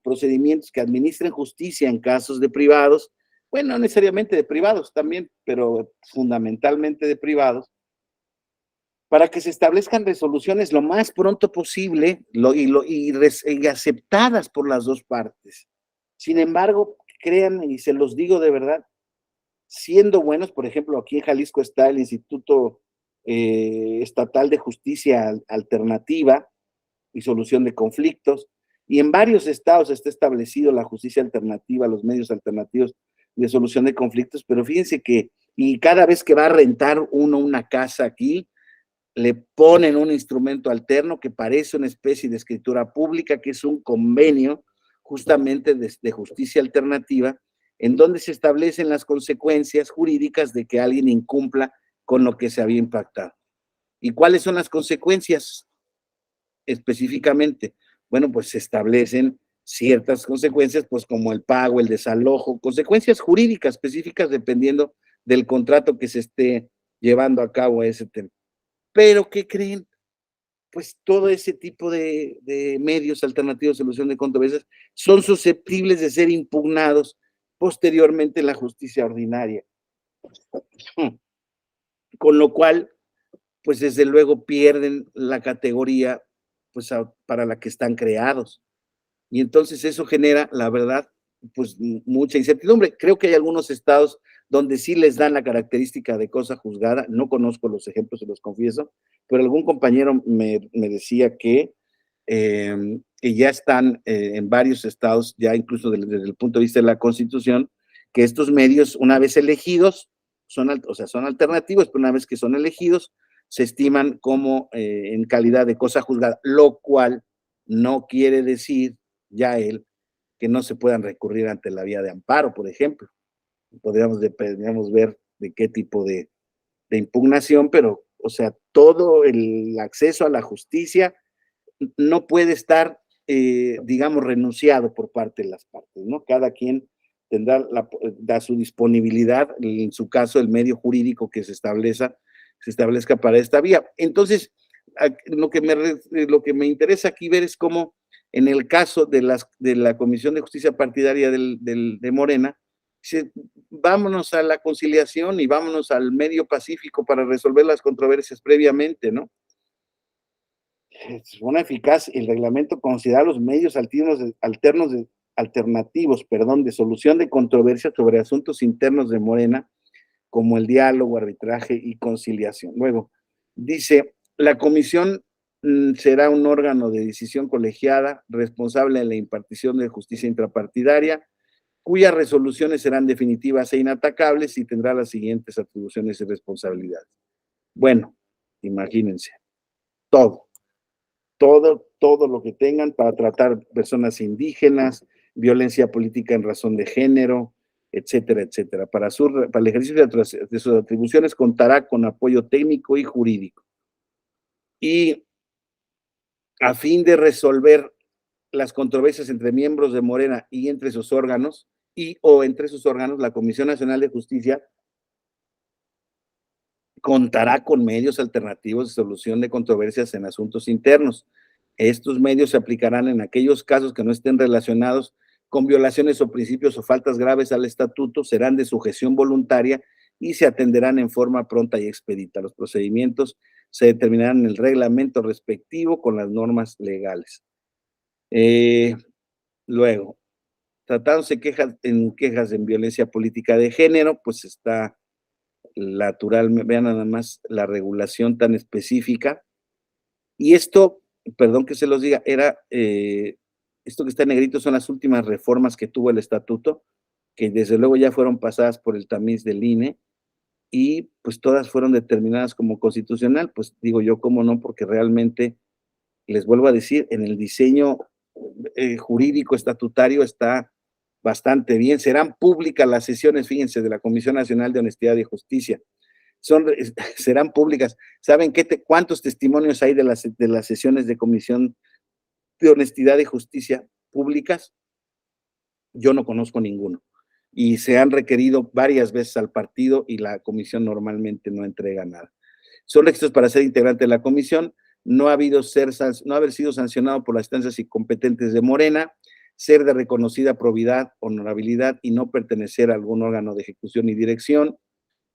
procedimientos que administren justicia en casos de privados, bueno, no necesariamente de privados también, pero fundamentalmente de privados, para que se establezcan resoluciones lo más pronto posible y aceptadas por las dos partes. Sin embargo, créanme, y se los digo de verdad, siendo buenos, por ejemplo, aquí en Jalisco está el Instituto Estatal de Justicia Alternativa y Solución de Conflictos, y en varios estados está establecido la justicia alternativa, los medios alternativos de solución de conflictos, pero fíjense que, y cada vez que va a rentar uno una casa aquí, le ponen un instrumento alterno que parece una especie de escritura pública, que es un convenio justamente de justicia alternativa, en donde se establecen las consecuencias jurídicas de que alguien incumpla con lo que se había impactado. ¿Y cuáles son las consecuencias específicamente? Bueno, pues se establecen ciertas consecuencias, pues como el pago, el desalojo, consecuencias jurídicas específicas dependiendo del contrato que se esté llevando a cabo ese tema. Pero, ¿qué creen? Pues todo ese tipo de medios alternativos de solución de controversias son susceptibles de ser impugnados posteriormente en la justicia ordinaria. Con lo cual, pues desde luego pierden la categoría pues para la que están creados. Y entonces eso genera, la verdad, pues mucha incertidumbre. Creo que hay algunos estados donde sí les dan la característica de cosa juzgada. No conozco los ejemplos, se los confieso, pero algún compañero me decía que ya están en varios estados, ya incluso desde el punto de vista de la Constitución, que estos medios, una vez elegidos, o sea, son alternativos, pero una vez que son elegidos, se estiman como en calidad de cosa juzgada, lo cual no quiere decir ya él que no se puedan recurrir ante la vía de amparo, por ejemplo. Podríamos ver de qué tipo de impugnación, pero, o sea, todo el acceso a la justicia no puede estar, digamos, renunciado por parte de las partes, ¿no? Cada quien tendrá da su disponibilidad, en su caso, el medio jurídico que se establezca para esta vía. Entonces, lo que me interesa aquí ver es cómo, en el caso de la Comisión de Justicia Partidaria de Morena, vámonos a la conciliación y vámonos al medio pacífico para resolver las controversias previamente, ¿no? Es una eficaz, el reglamento considera los medios alternativos, de solución de controversias sobre asuntos internos de Morena, como el diálogo, arbitraje y conciliación. Luego, dice, la comisión será un órgano de decisión colegiada responsable de la impartición de justicia intrapartidaria, cuyas resoluciones serán definitivas e inatacables y tendrá las siguientes atribuciones y responsabilidades. Bueno, imagínense, todo, todo lo que tengan para tratar personas indígenas, violencia política en razón de género, etcétera, etcétera. Para el ejercicio de sus atribuciones contará con apoyo técnico y jurídico. Y a fin de resolver las controversias entre miembros de Morena y entre sus órganos, la Comisión Nacional de Justicia contará con medios alternativos de solución de controversias en asuntos internos. Estos medios se aplicarán en aquellos casos que no estén relacionados con violaciones o principios o faltas graves al estatuto, serán de sujeción voluntaria y se atenderán en forma pronta y expedita. Los procedimientos se determinarán en el reglamento respectivo con las normas legales. Luego, tratándose quejas en violencia política de género, pues está natural, vean nada más la regulación tan específica. Y esto, perdón que se los diga, esto que está en negrito son las últimas reformas que tuvo el estatuto, que desde luego ya fueron pasadas por el tamiz del INE, y pues todas fueron determinadas como constitucional, pues digo yo, ¿cómo no? Porque realmente, les vuelvo a decir, en el diseño jurídico estatutario está bastante bien. Serán públicas las sesiones, fíjense, de la Comisión Nacional de Honestidad y Justicia. Serán públicas. ¿Saben cuántos testimonios hay de las sesiones de Comisión de Honestidad y Justicia públicas? Yo no conozco ninguno. Y se han requerido varias veces al partido y la comisión normalmente no entrega nada. Son requisitos para ser integrante de la comisión, no haber sido sancionado por las instancias incompetentes de Morena, ser de reconocida probidad, honorabilidad y no pertenecer a algún órgano de ejecución y dirección.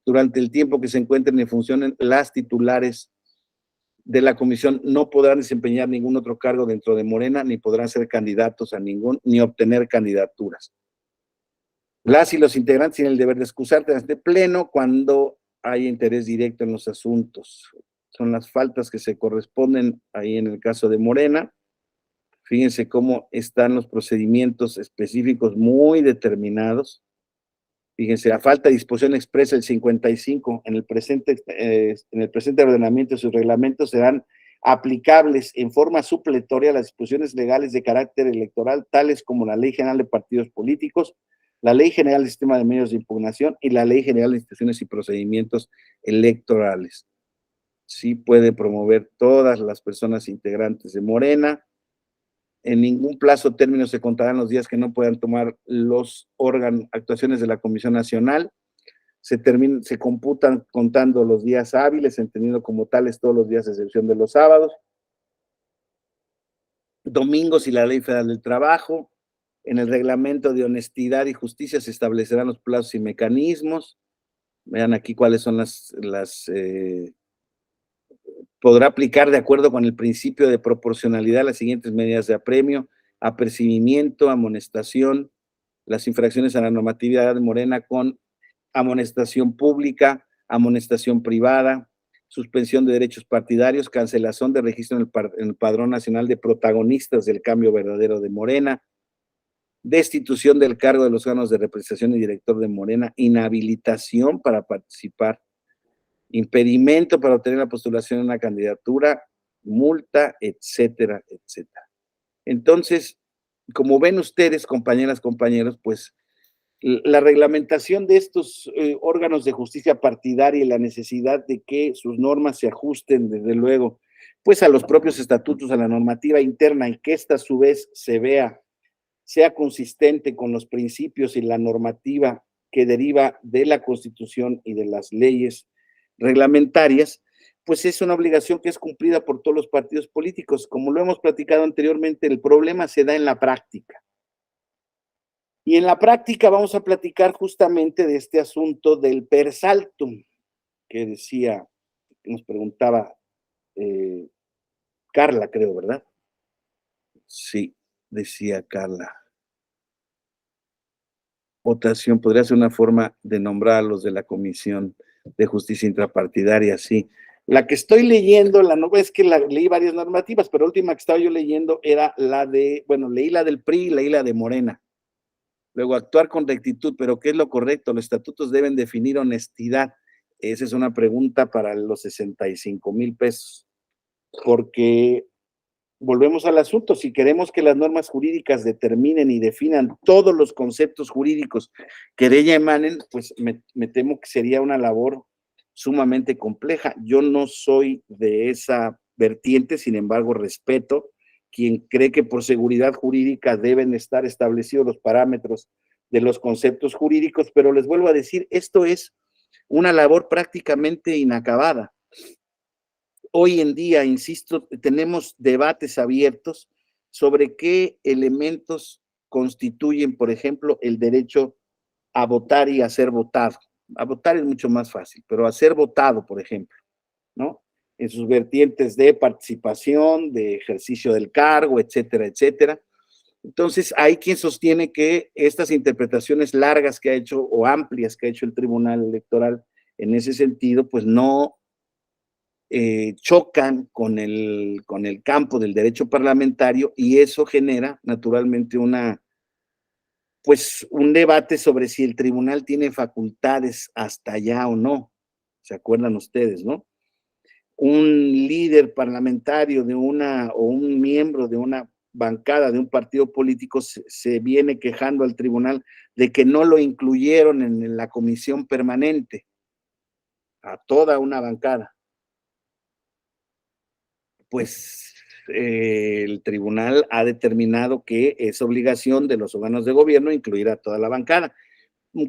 Durante el tiempo que se encuentren en función, las titulares de la comisión no podrán desempeñar ningún otro cargo dentro de Morena, ni podrán ser candidatos a ni obtener candidaturas. Las y los integrantes tienen el deber de excusarse ante pleno cuando hay interés directo en los asuntos. Son las faltas que se corresponden ahí en el caso de Morena. Fíjense cómo están los procedimientos específicos muy determinados. Fíjense, a falta de disposición expresa el 55 en el presente ordenamiento y sus reglamentos serán aplicables en forma supletoria a las disposiciones legales de carácter electoral, tales como la Ley General de Partidos Políticos, la Ley General del Sistema de Medios de Impugnación y la Ley General de Instituciones y Procedimientos Electorales. Sí puede promover todas las personas integrantes de Morena. En ningún plazo o término se contarán los días que no puedan tomar los actuaciones de la Comisión Nacional. Se computan contando los días hábiles, entendiendo como tales todos los días, a excepción de los sábados, domingos y la Ley Federal del Trabajo. En el reglamento de honestidad y justicia se establecerán los plazos y mecanismos. Vean aquí cuáles son podrá aplicar de acuerdo con el principio de proporcionalidad las siguientes medidas de apremio: apercibimiento, amonestación, las infracciones a la normatividad de Morena con amonestación pública, amonestación privada, suspensión de derechos partidarios, cancelación de registro en el Padrón Nacional de Protagonistas del Cambio Verdadero de Morena, destitución del cargo de los órganos de representación y director de Morena, inhabilitación para participar, impedimento para obtener la postulación de una candidatura, multa, etcétera, etcétera. Entonces, como ven ustedes, compañeras, compañeros, pues la reglamentación de estos órganos de justicia partidaria y la necesidad de que sus normas se ajusten, desde luego, pues a los propios estatutos, a la normativa interna, y que esta a su vez sea consistente con los principios y la normativa que deriva de la Constitución y de las leyes reglamentarias, pues es una obligación que es cumplida por todos los partidos políticos. Como lo hemos platicado anteriormente, el problema se da en la práctica. Y en la práctica vamos a platicar justamente de este asunto del per saltum, que nos preguntaba Carla, creo, ¿verdad? Sí, decía Carla. Votación podría ser una forma de nombrar a los de la Comisión de Justicia Intrapartidaria, sí. La que estoy leyendo, la no es que leí varias normativas, pero la última que estaba yo leyendo era la de, bueno, leí la del PRI, leí la de Morena. Luego, actuar con rectitud, pero ¿qué es lo correcto? Los estatutos deben definir honestidad. Esa es una pregunta para los 65,000 pesos, porque volvemos al asunto, si queremos que las normas jurídicas determinen y definan todos los conceptos jurídicos que de ella emanen, pues me temo que sería una labor sumamente compleja. Yo no soy de esa vertiente, sin embargo, respeto quien cree que por seguridad jurídica deben estar establecidos los parámetros de los conceptos jurídicos, pero les vuelvo a decir, esto es una labor prácticamente inacabada. Hoy en día, insisto, tenemos debates abiertos sobre qué elementos constituyen, por ejemplo, el derecho a votar y a ser votado. A votar es mucho más fácil, pero a ser votado, por ejemplo, ¿no? En sus vertientes de participación, de ejercicio del cargo, etcétera, etcétera. Entonces, hay quien sostiene que estas interpretaciones largas que ha hecho o amplias que ha hecho el Tribunal Electoral en ese sentido, pues no chocan con el campo del derecho parlamentario y eso genera naturalmente pues un debate sobre si el tribunal tiene facultades hasta allá o no. ¿Se acuerdan ustedes, no? Un líder parlamentario o un miembro de una bancada de un partido político se viene quejando al tribunal de que no lo incluyeron en la comisión permanente, a toda una bancada. Pues el tribunal ha determinado que es obligación de los órganos de gobierno incluir a toda la bancada.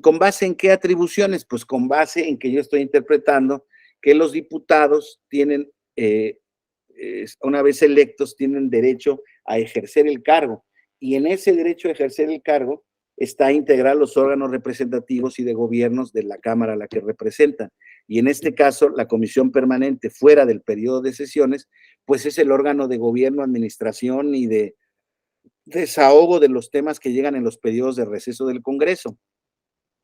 ¿Con base en qué atribuciones? Pues con base en que yo estoy interpretando que los diputados tienen, una vez electos, tienen derecho a ejercer el cargo. Y en ese derecho a ejercer el cargo está integrar los órganos representativos y de gobiernos de la Cámara a la que representan. Y en este caso, la comisión permanente fuera del periodo de sesiones, pues es el órgano de gobierno, administración y de desahogo de los temas que llegan en los periodos de receso del Congreso.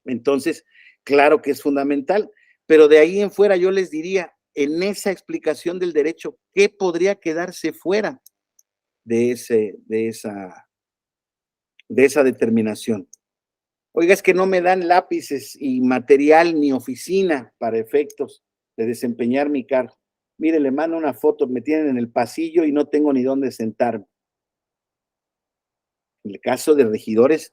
Entonces, claro que es fundamental, pero de ahí en fuera yo les diría, en esa explicación del derecho, ¿qué podría quedarse fuera de, de esa determinación? Oiga, es que no me dan lápices y material ni oficina para efectos de desempeñar mi cargo. Mire, le mando una foto, me tienen en el pasillo y no tengo ni dónde sentarme. En el caso de regidores,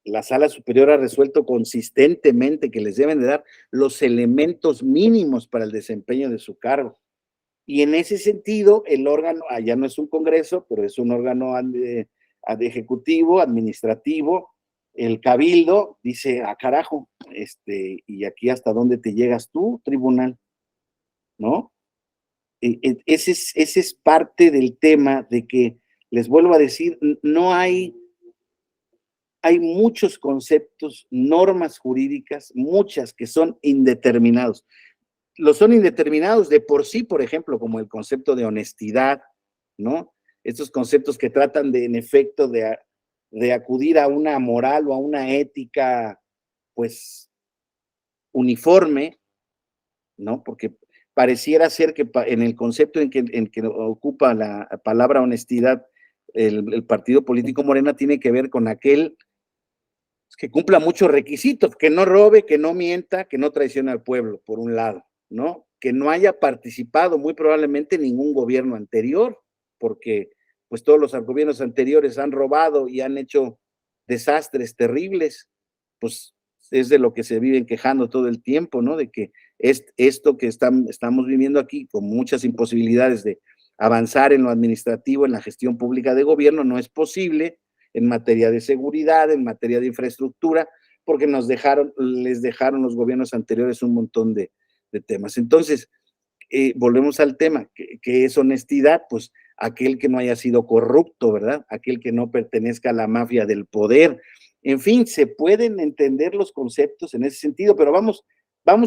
la Sala Superior ha resuelto consistentemente que les deben de dar los elementos mínimos para el desempeño de su cargo. Y en ese sentido, el órgano, ya no es un congreso, pero es un órgano ejecutivo, administrativo, el cabildo, dice, carajo, y aquí hasta dónde te llegas tú, tribunal, ¿no? Ese es parte del tema de que, les vuelvo a decir, no hay muchos conceptos, normas jurídicas, muchas que son indeterminados. Los son indeterminados de por sí, por ejemplo, como el concepto de honestidad, ¿no? Estos conceptos que tratan de, en efecto, de acudir a una moral o a una ética, pues, uniforme, ¿no? Porque pareciera ser que en el concepto en que ocupa la palabra honestidad, el partido político Morena tiene que ver con aquel que cumpla muchos requisitos, que no robe, que no mienta, que no traicione al pueblo, por un lado, ¿no? Que no haya participado muy probablemente en ningún gobierno anterior, porque pues todos los gobiernos anteriores han robado y han hecho desastres terribles, pues es de lo que se viven quejando todo el tiempo, ¿no? De que esto que estamos viviendo aquí, con muchas imposibilidades de avanzar en lo administrativo, en la gestión pública de gobierno, no es posible en materia de seguridad, en materia de infraestructura, porque les dejaron los gobiernos anteriores un montón de temas. Entonces, volvemos al tema, que es honestidad, pues aquel que no haya sido corrupto, ¿verdad? Aquel que no pertenezca a la mafia del poder. En fin, se pueden entender los conceptos en ese sentido, pero vamos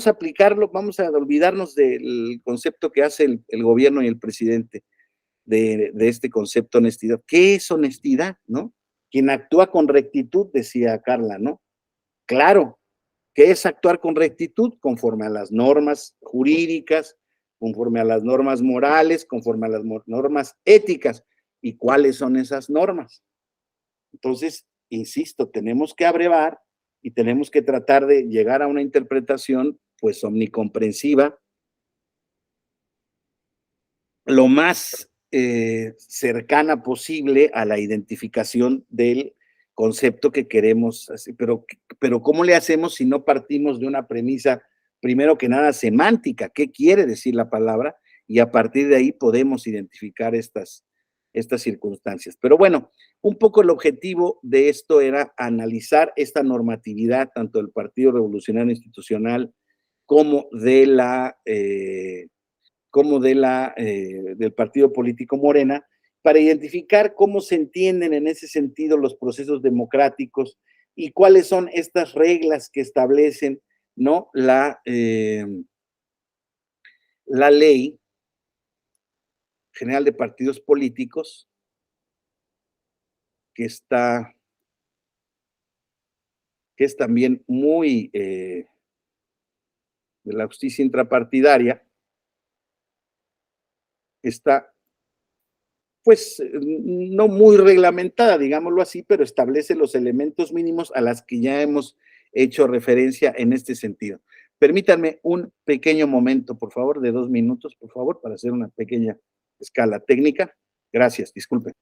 a aplicarlo, vamos a olvidarnos del concepto que hace el gobierno y el presidente de este concepto de honestidad. ¿Qué es honestidad, no? Quien actúa con rectitud, decía Carla, ¿no? Claro, ¿qué es actuar con rectitud? Conforme a las normas jurídicas, conforme a las normas morales, conforme a las normas éticas. ¿Y cuáles son esas normas? Entonces, insisto, tenemos que abrevar y tenemos que tratar de llegar a una interpretación pues omnicomprensiva, lo más cercana posible a la identificación del concepto que queremos, pero ¿cómo le hacemos si no partimos de una premisa, primero que nada, semántica? ¿Qué quiere decir la palabra? Y a partir de ahí podemos identificar estas circunstancias. Pero bueno, un poco el objetivo de esto era analizar esta normatividad, tanto del Partido Revolucionario Institucional como de del partido político Morena, para identificar cómo se entienden en ese sentido los procesos democráticos y cuáles son estas reglas que establecen, ¿no? La ley general de partidos políticos, que es también muy de la justicia intrapartidaria, está pues no muy reglamentada, digámoslo así, pero establece los elementos mínimos a las que ya hemos hecho referencia en este sentido. Permítanme un pequeño momento, por favor, de 2 minutos, por favor, para hacer una pequeña escala técnica. Gracias, disculpen.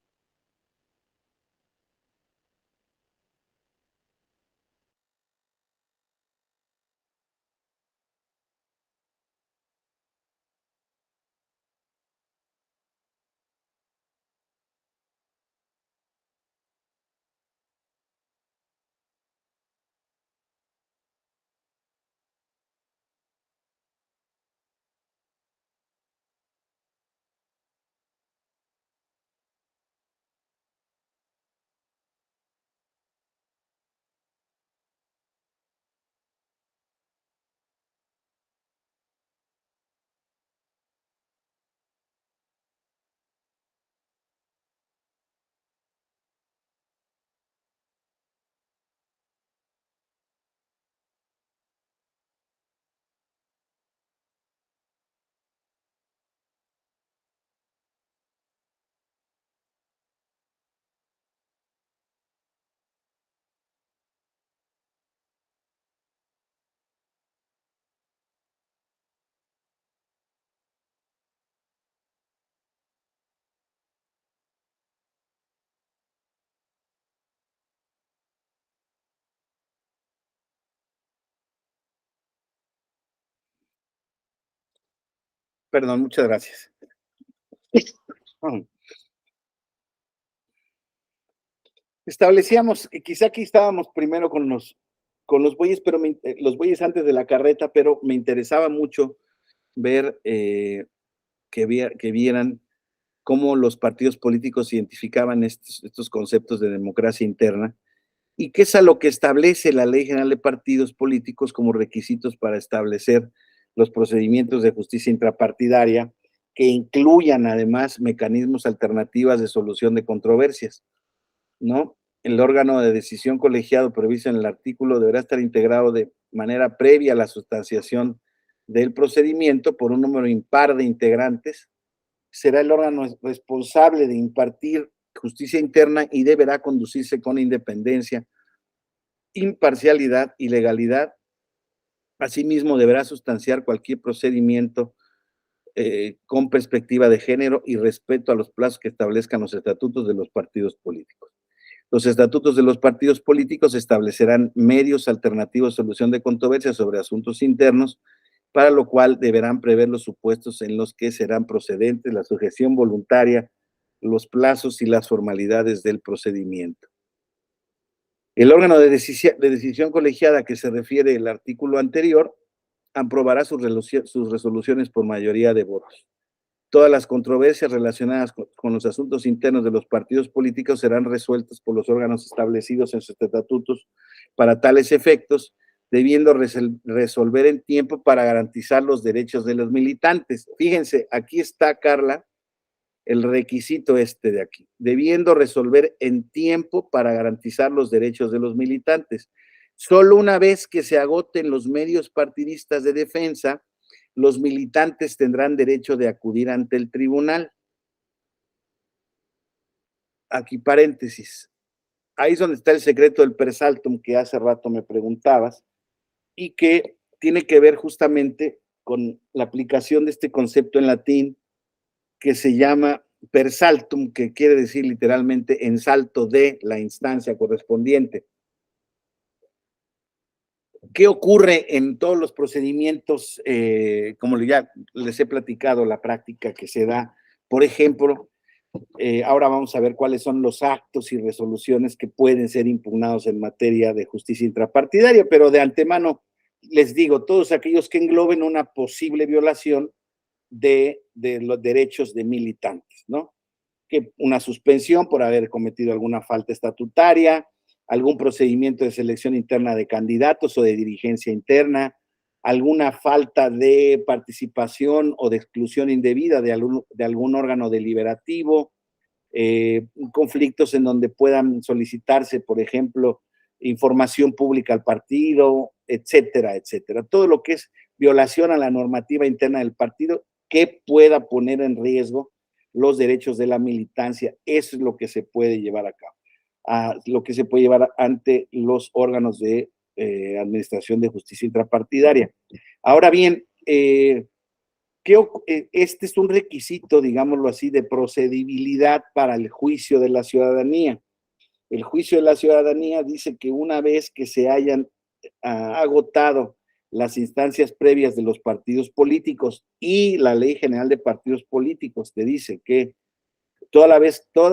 Perdón, muchas gracias. Establecíamos, quizá aquí estábamos primero con los bueyes, pero los bueyes antes de la carreta, pero me interesaba mucho ver que vieran cómo los partidos políticos identificaban estos conceptos de democracia interna y qué es a lo que establece la Ley General de Partidos Políticos como requisitos para establecer los procedimientos de justicia intrapartidaria que incluyan además mecanismos alternativos de solución de controversias, ¿no? El órgano de decisión colegiado previsto en el artículo deberá estar integrado de manera previa a la sustanciación del procedimiento por un número impar de integrantes. Será el órgano responsable de impartir justicia interna y deberá conducirse con independencia, imparcialidad y legalidad. Asimismo, deberá sustanciar cualquier procedimiento con perspectiva de género y respeto a los plazos que establezcan los estatutos de los partidos políticos. Los estatutos de los partidos políticos establecerán medios alternativos de solución de controversias sobre asuntos internos, para lo cual deberán prever los supuestos en los que serán procedentes la sujeción voluntaria, los plazos y las formalidades del procedimiento. El órgano de decisión colegiada a que se refiere el artículo anterior aprobará sus resoluciones por mayoría de votos. Todas las controversias relacionadas con los asuntos internos de los partidos políticos serán resueltas por los órganos establecidos en sus estatutos para tales efectos, debiendo resolver en tiempo para garantizar los derechos de los militantes. Fíjense, aquí está, Carla, el requisito de aquí, debiendo resolver en tiempo para garantizar los derechos de los militantes. Solo una vez que se agoten los medios partidistas de defensa, los militantes tendrán derecho de acudir ante el tribunal. Aquí paréntesis. Ahí es donde está el secreto del per saltum que hace rato me preguntabas y que tiene que ver justamente con la aplicación de este concepto en latín que se llama per saltum, que quiere decir literalmente en salto de la instancia correspondiente. ¿Qué ocurre en todos los procedimientos, como ya les he platicado, la práctica que se da? Por ejemplo, ahora vamos a ver cuáles son los actos y resoluciones que pueden ser impugnados en materia de justicia intrapartidaria, pero de antemano les digo, todos aquellos que engloben una posible violación de los derechos de militantes, ¿no? Que una suspensión por haber cometido alguna falta estatutaria, algún procedimiento de selección interna de candidatos o de dirigencia interna, alguna falta de participación o de exclusión indebida de algún órgano deliberativo, conflictos en donde puedan solicitarse, por ejemplo, información pública al partido, etcétera, etcétera. Todo lo que es violación a la normativa interna del partido que pueda poner en riesgo los derechos de la militancia, eso es lo que se puede llevar a cabo, lo que se puede llevar ante los órganos de administración de justicia intrapartidaria. Ahora bien, este es un requisito, digámoslo así, de procedibilidad para el juicio de la ciudadanía. El juicio de la ciudadanía dice que una vez que se hayan agotado las instancias previas de los partidos políticos y la Ley General de Partidos Políticos te dice que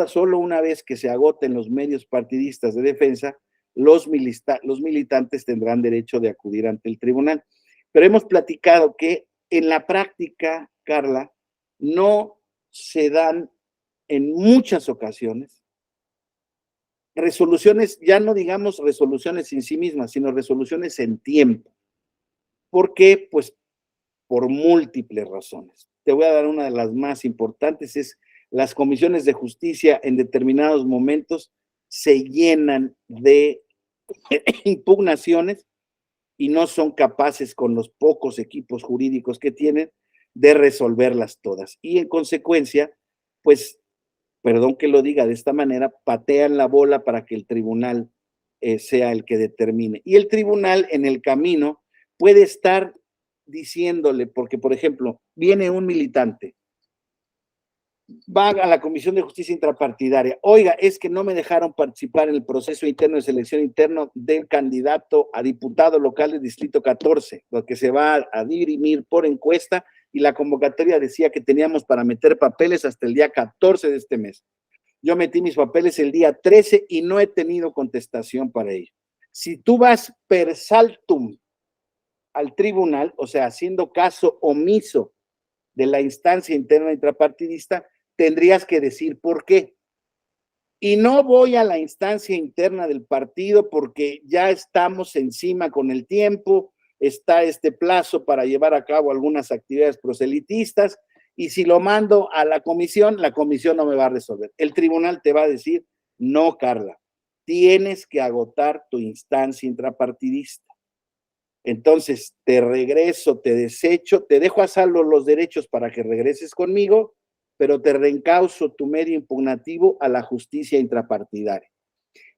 solo una vez que se agoten los medios partidistas de defensa, los militantes tendrán derecho de acudir ante el tribunal. Pero hemos platicado que en la práctica, Carla, no se dan en muchas ocasiones resoluciones, ya no digamos resoluciones en sí mismas, sino resoluciones en tiempo. ¿Por qué? Pues por múltiples razones. Te voy a dar una de las más importantes, es las comisiones de justicia en determinados momentos se llenan de impugnaciones y no son capaces con los pocos equipos jurídicos que tienen de resolverlas todas. Y en consecuencia, pues, perdón que lo diga de esta manera, patean la bola para que el tribunal sea el que determine. Y el tribunal en el camino puede estar diciéndole, porque por ejemplo, viene un militante, va a la Comisión de Justicia Intrapartidaria, oiga, es que no me dejaron participar en el proceso interno de selección interno del candidato a diputado local del Distrito 14, lo que se va a dirimir por encuesta, y la convocatoria decía que teníamos para meter papeles hasta el día 14 de este mes. Yo metí mis papeles el día 13 y no he tenido contestación para ello. Si tú vas per saltum al tribunal, o sea, haciendo caso omiso de la instancia interna intrapartidista, tendrías que decir por qué. Y no voy a la instancia interna del partido porque ya estamos encima con el tiempo, está este plazo para llevar a cabo algunas actividades proselitistas, y si lo mando a la comisión no me va a resolver. El tribunal te va a decir, no, Carla, tienes que agotar tu instancia intrapartidista. Entonces, te regreso, te desecho, te dejo a salvo los derechos para que regreses conmigo, pero te reencauso tu medio impugnativo a la justicia intrapartidaria.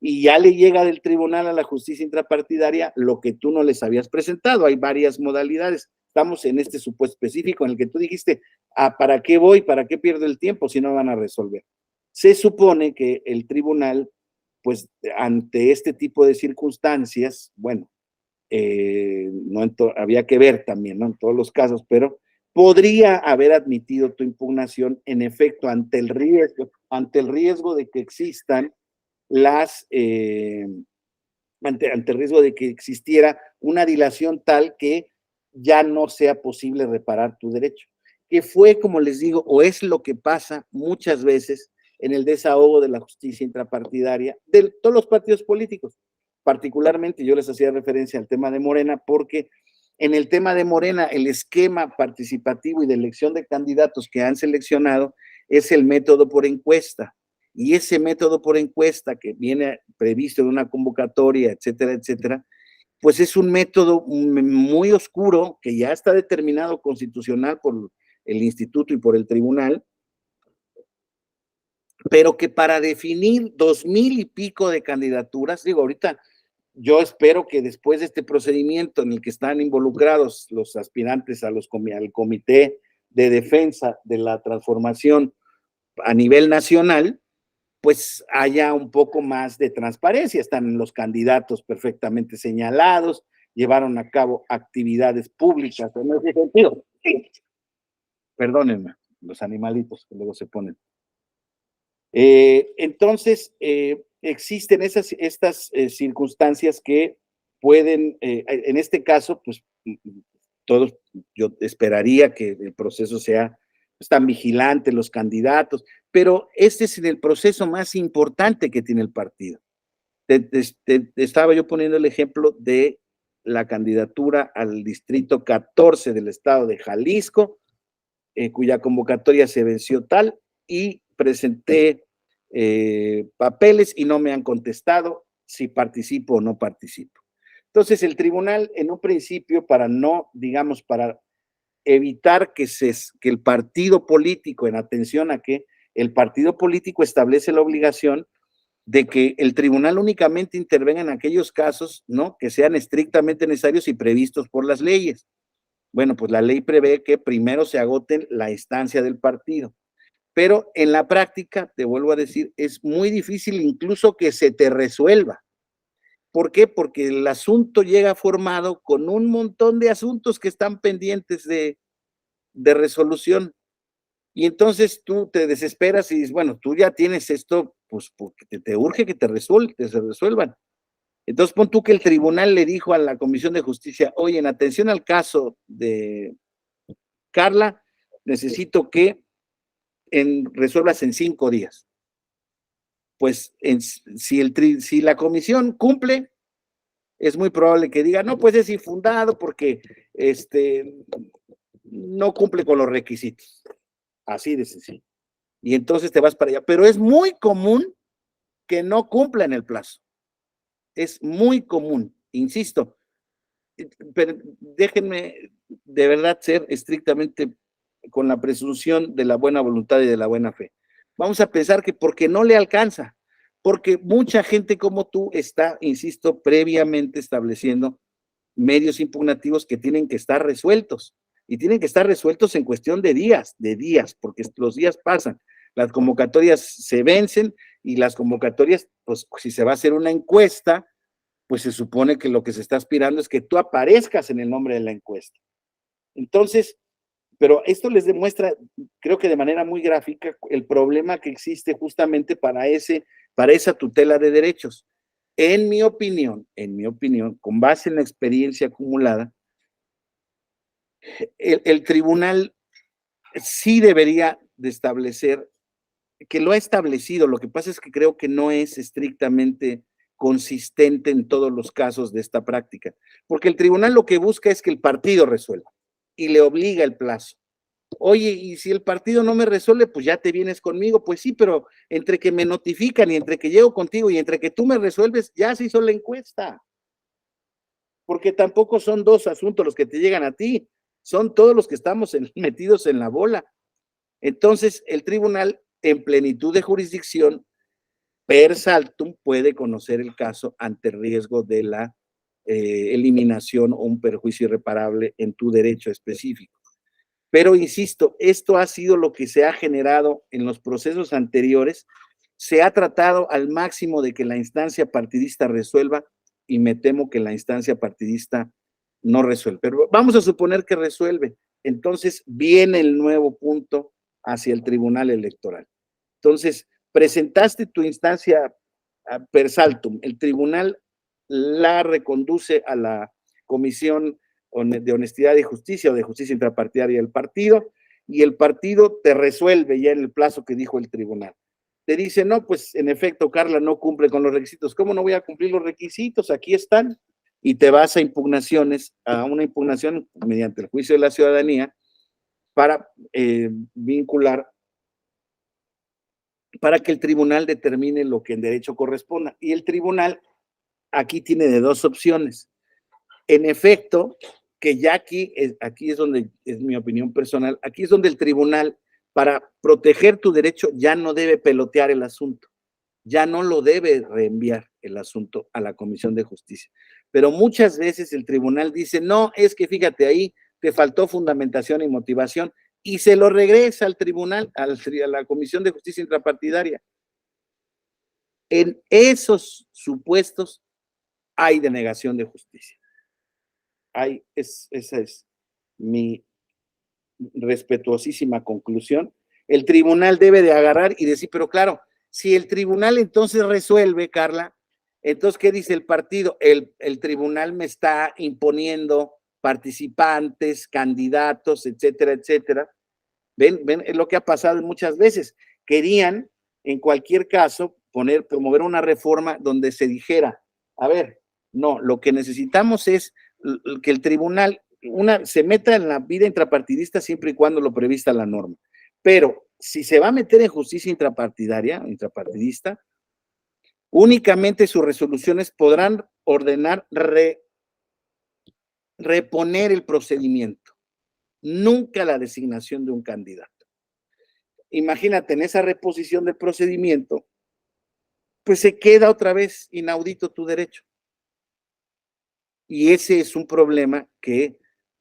Y ya le llega del tribunal a la justicia intrapartidaria lo que tú no les habías presentado. Hay varias modalidades. Estamos en este supuesto específico en el que tú dijiste, ¿para qué voy? ¿Para qué pierdo el tiempo si no van a resolver? Se supone que el tribunal, pues ante este tipo de circunstancias, bueno, no había que ver también, ¿no? En todos los casos, pero podría haber admitido tu impugnación en efecto ante el riesgo de que existan ante el riesgo de que existiera una dilación tal que ya no sea posible reparar tu derecho. Que fue, como les digo, o es lo que pasa muchas veces en el desahogo de la justicia intrapartidaria de todos los partidos políticos. Particularmente yo les hacía referencia al tema de Morena porque en el tema de Morena el esquema participativo y de elección de candidatos que han seleccionado es el método por encuesta. Y ese método por encuesta que viene previsto en una convocatoria, etcétera, etcétera, pues es un método muy oscuro que ya está determinado constitucional por el instituto y por el tribunal, pero que para definir 2000 y pico de candidaturas, digo, ahorita yo espero que después de este procedimiento en el que están involucrados los aspirantes al comité de defensa de la transformación a nivel nacional, pues haya un poco más de transparencia. Están los candidatos perfectamente señalados, llevaron a cabo actividades públicas en ese sentido. Perdónenme, los animalitos que luego se ponen. Entonces, existen estas circunstancias que pueden, en este caso, pues todos, yo esperaría que el proceso sea tan vigilante, los candidatos, pero este es el proceso más importante que tiene el partido. Estaba yo poniendo el ejemplo de la candidatura al distrito 14 del estado de Jalisco, cuya convocatoria se venció tal, y presenté papeles y no me han contestado si participo o no participo. Entonces, el tribunal, en un principio, para no, digamos, para evitar que el partido político, en atención a que el partido político establece la obligación de que el tribunal únicamente intervenga en aquellos casos, ¿no?, que sean estrictamente necesarios y previstos por las leyes. Bueno, pues la ley prevé que primero se agoten la instancia del partido. Pero en la práctica, te vuelvo a decir, es muy difícil incluso que se te resuelva. ¿Por qué? Porque el asunto llega formado con un montón de asuntos que están pendientes de resolución. Y entonces tú te desesperas y dices, bueno, tú ya tienes esto, pues porque te urge que se resuelvan. Entonces pon tú que el tribunal le dijo a la Comisión de Justicia, oye, en atención al caso de Carla, necesito que resuelvas en 5 días. Pues si la comisión cumple, es muy probable que diga, no, pues es infundado porque no cumple con los requisitos. Así de sencillo. Y entonces te vas para allá. Pero es muy común que no cumplan el plazo. Es muy común, insisto. Pero déjenme de verdad ser estrictamente con la presunción de la buena voluntad y de la buena fe. Vamos a pensar que porque no le alcanza, porque mucha gente como tú está, insisto, previamente estableciendo medios impugnativos que tienen que estar resueltos y tienen que estar resueltos en cuestión de días, porque los días pasan. Las convocatorias se vencen y las convocatorias, pues si se va a hacer una encuesta, pues se supone que lo que se está aspirando es que tú aparezcas en el nombre de la encuesta. Entonces, pero esto les demuestra, creo que de manera muy gráfica, el problema que existe justamente para esa tutela de derechos. En mi opinión, con base en la experiencia acumulada, el tribunal sí debería de establecer, que lo ha establecido, lo que pasa es que creo que no es estrictamente consistente en todos los casos de esta práctica, porque el tribunal lo que busca es que el partido resuelva y le obliga el plazo. Oye, y si el partido no me resuelve, pues ya te vienes conmigo. Pues sí, pero entre que me notifican y entre que llego contigo y entre que tú me resuelves, ya se hizo la encuesta. Porque tampoco son 2 asuntos los que te llegan a ti, son todos los que estamos metidos en la bola. Entonces, el tribunal, en plenitud de jurisdicción, per saltum, puede conocer el caso ante riesgo de la eliminación o un perjuicio irreparable en tu derecho específico. Pero insisto, esto ha sido lo que se ha generado en los procesos anteriores. Se ha tratado al máximo de que la instancia partidista resuelva y me temo que la instancia partidista no resuelve. Pero vamos a suponer que resuelve. Entonces viene el nuevo punto hacia el Tribunal Electoral. Entonces, presentaste tu instancia per saltum. El tribunal la reconduce a la Comisión de Honestidad y Justicia o de Justicia Intrapartidaria del partido, y el partido te resuelve ya en el plazo que dijo el tribunal. Te dice, no, pues en efecto, Carla no cumple con los requisitos. ¿Cómo no voy a cumplir los requisitos? Aquí están. Y te vas a una impugnación mediante el juicio de la ciudadanía para vincular, para que el tribunal determine lo que en derecho corresponda. Y el tribunal aquí tiene de 2 opciones. en efecto, que ya aquí es donde es mi opinión personal, aquí es donde el tribunal, para proteger tu derecho, ya no debe pelotear el asunto, ya no lo debe reenviar el asunto a la Comisión de Justicia. Pero muchas veces el tribunal dice, no, es que fíjate ahí, te faltó fundamentación y motivación, y se lo regresa al tribunal, a la Comisión de Justicia Intrapartidaria. En esos supuestos hay denegación de justicia. Esa es mi respetuosísima conclusión. El tribunal debe de agarrar y decir, pero claro, si el tribunal entonces resuelve, Carla, entonces, ¿qué dice el partido? El tribunal me está imponiendo participantes, candidatos, etcétera, etcétera. Ven, es lo que ha pasado muchas veces. Querían, en cualquier caso, promover una reforma donde se dijera, a ver, no, lo que necesitamos es que el tribunal se meta en la vida intrapartidista siempre y cuando lo prevista la norma. Pero si se va a meter en justicia intrapartidista, únicamente sus resoluciones podrán ordenar reponer el procedimiento, nunca la designación de un candidato. Imagínate, en esa reposición del procedimiento, pues se queda otra vez inaudito tu derecho. Y ese es un problema que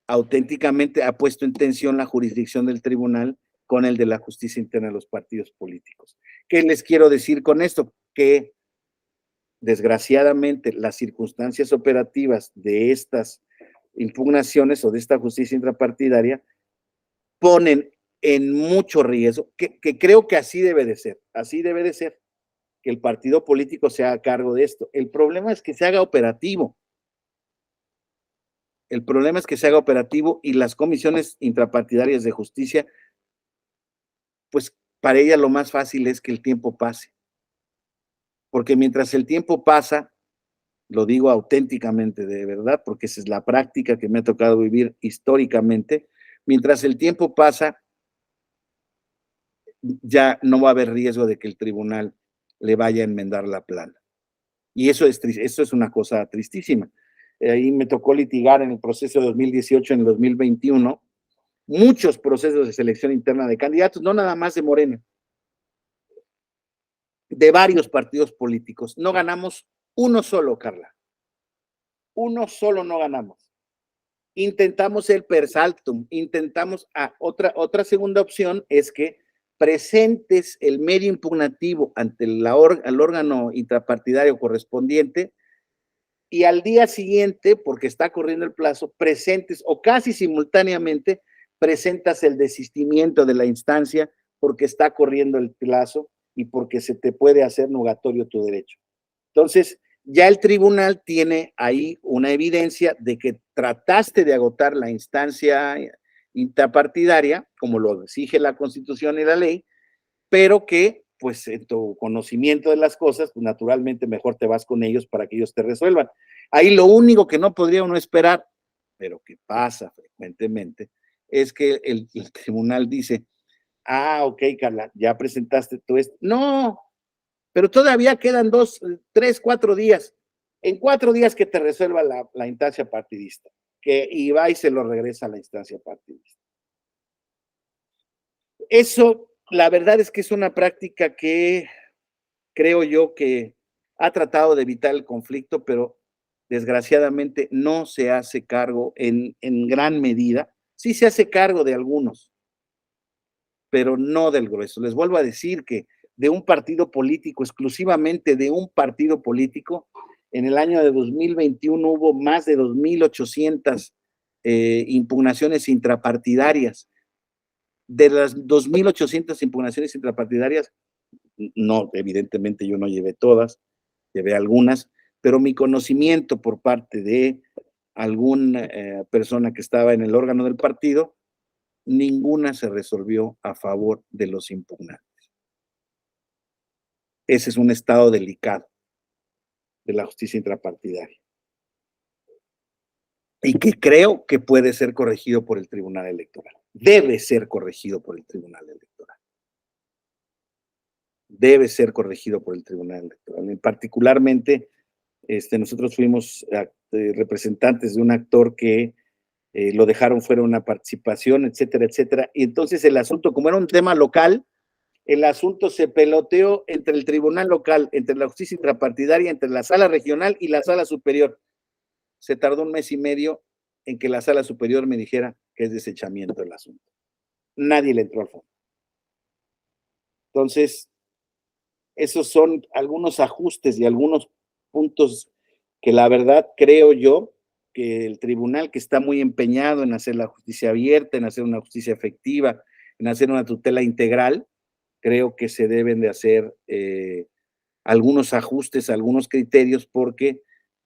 auténticamente ha puesto en tensión la jurisdicción del tribunal con el de la justicia interna de los partidos políticos. ¿Qué les quiero decir con esto? Que desgraciadamente las circunstancias operativas de estas impugnaciones o de esta justicia intrapartidaria ponen en mucho riesgo, que creo que así debe de ser, que el partido político se haga cargo de esto. El problema es que se haga operativo. El problema es que se haga operativo y las comisiones intrapartidarias de justicia, pues para ellas lo más fácil es que el tiempo pase. Porque mientras el tiempo pasa, lo digo auténticamente de verdad, porque esa es la práctica que me ha tocado vivir históricamente, mientras el tiempo pasa, ya no va a haber riesgo de que el tribunal le vaya a enmendar la plana. Y eso es una cosa tristísima. Ahí me tocó litigar en el proceso de 2018, en el 2021, muchos procesos de selección interna de candidatos, no nada más de Morena, de varios partidos políticos. No ganamos uno solo, Carla. Uno solo no ganamos. Intentamos el per saltum, otra segunda opción es que presentes el medio impugnativo ante el órgano intrapartidario correspondiente y al día siguiente, porque está corriendo el plazo, presentes o casi simultáneamente presentas el desistimiento de la instancia porque está corriendo el plazo y porque se te puede hacer nugatorio tu derecho. Entonces, ya el tribunal tiene ahí una evidencia de que trataste de agotar la instancia intrapartidaria, como lo exige la Constitución y la ley, pero que, pues, en tu conocimiento de las cosas, pues, naturalmente mejor te vas con ellos para que ellos te resuelvan. Ahí lo único que no podría uno esperar, pero que pasa frecuentemente, es que el tribunal dice, ok, Carla, ya presentaste tú esto. No, pero todavía quedan 2, 3, 4 días. En 4 días que te resuelva la instancia partidista, y va y se lo regresa a la instancia partidista. Eso, la verdad es que es una práctica que creo yo que ha tratado de evitar el conflicto, pero desgraciadamente no se hace cargo en gran medida. Sí se hace cargo de algunos, pero no del grueso. Les vuelvo a decir que de un partido político, exclusivamente de un partido político, en el año de 2021 hubo más de 2.800 impugnaciones intrapartidarias. De las 2.800 impugnaciones intrapartidarias, no, evidentemente yo no llevé todas, llevé algunas, pero mi conocimiento por parte de alguna persona que estaba en el órgano del partido, ninguna se resolvió a favor de los impugnantes. Ese es un estado delicado de la justicia intrapartidaria y que creo que puede ser corregido por el Tribunal Electoral. Debe ser corregido por el Tribunal Electoral. Debe ser corregido por el Tribunal Electoral. Particularmente, nosotros fuimos representantes de un actor que lo dejaron fuera de una participación, etcétera, etcétera. Y entonces el asunto, como era un tema local, el asunto se peloteó entre el tribunal local, entre la justicia intrapartidaria, entre la sala regional y la sala superior. Se tardó 1 mes y medio en que la sala superior me dijera que es desechamiento el asunto. Nadie le entró al fondo. Entonces, esos son algunos ajustes y algunos puntos que la verdad creo yo que el tribunal, que está muy empeñado en hacer la justicia abierta, en hacer una justicia efectiva, en hacer una tutela integral, creo que se deben de hacer algunos ajustes, algunos criterios, porque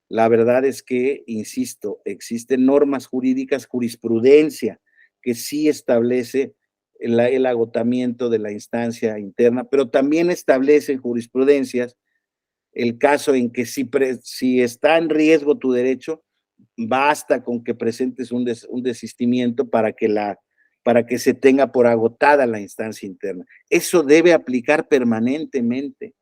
la verdad es que, insisto, existen normas jurídicas, jurisprudencia, que sí establece el agotamiento de la instancia interna, pero también establecen jurisprudencias el caso en que si está en riesgo tu derecho, basta con que presentes un desistimiento para que se tenga por agotada la instancia interna. Eso debe aplicar permanentemente.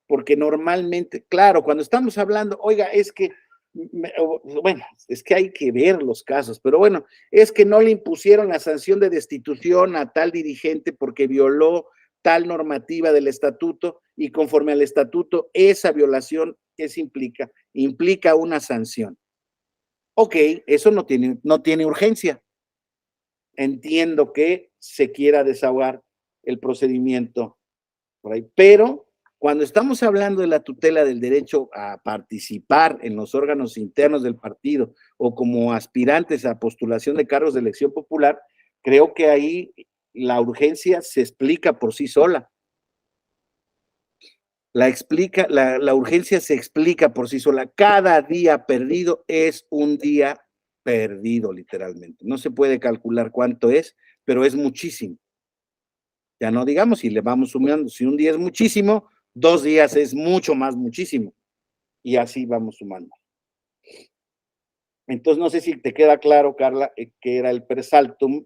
Porque normalmente, claro, cuando estamos hablando, oiga, es que, bueno, es que hay que ver los casos, pero bueno, es que no le impusieron la sanción de destitución a tal dirigente porque violó tal normativa del estatuto y conforme al estatuto, esa violación, ¿qué se implica? Implica una sanción. Ok, eso no tiene urgencia. Entiendo que se quiera desahogar el procedimiento por ahí, pero cuando estamos hablando de la tutela del derecho a participar en los órganos internos del partido o como aspirantes a postulación de cargos de elección popular, creo que ahí la urgencia se explica por sí sola. La urgencia se explica por sí sola. Cada día perdido es un día perdido, literalmente. No se puede calcular cuánto es, pero es muchísimo. Ya no digamos si le vamos sumando, si un día es muchísimo, 2 días es mucho más muchísimo. Y así vamos sumando. Entonces, no sé si te queda claro, Carla, qué era el persaltum,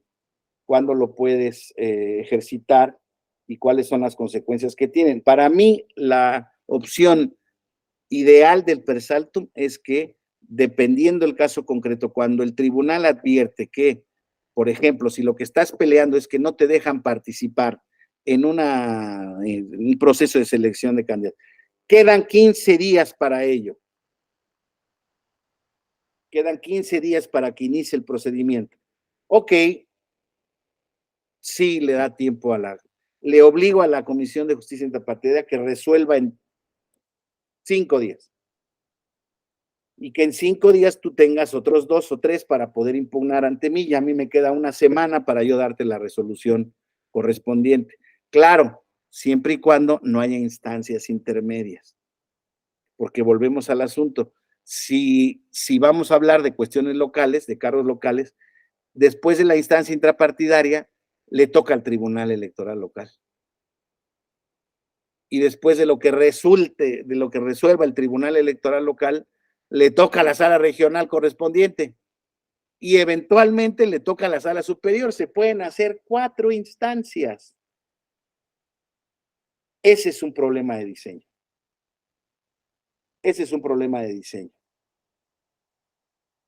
cuándo lo puedes ejercitar y cuáles son las consecuencias que tienen. Para mí, la opción ideal del persaltum es que, dependiendo del caso concreto, cuando el tribunal advierte que, por ejemplo, si lo que estás peleando es que no te dejan participar en un proceso de selección de candidatos, quedan 15 días para ello. Quedan 15 días para que inicie el procedimiento. Ok, sí le da tiempo le obligo a la Comisión de Justicia Intrapartidaria que resuelva en 5 días. Y que en 5 días tú tengas otros 2 o 3 para poder impugnar ante mí, y a mí me queda una semana para yo darte la resolución correspondiente. Claro, siempre y cuando no haya instancias intermedias, porque volvemos al asunto. Si vamos a hablar de cuestiones locales, de cargos locales, después de la instancia intrapartidaria, le toca al Tribunal Electoral local. Y después de lo que resuelva el Tribunal Electoral local, le toca a la sala regional correspondiente. Y eventualmente le toca a la sala superior. Se pueden hacer 4 instancias. Ese es un problema de diseño. Ese es un problema de diseño.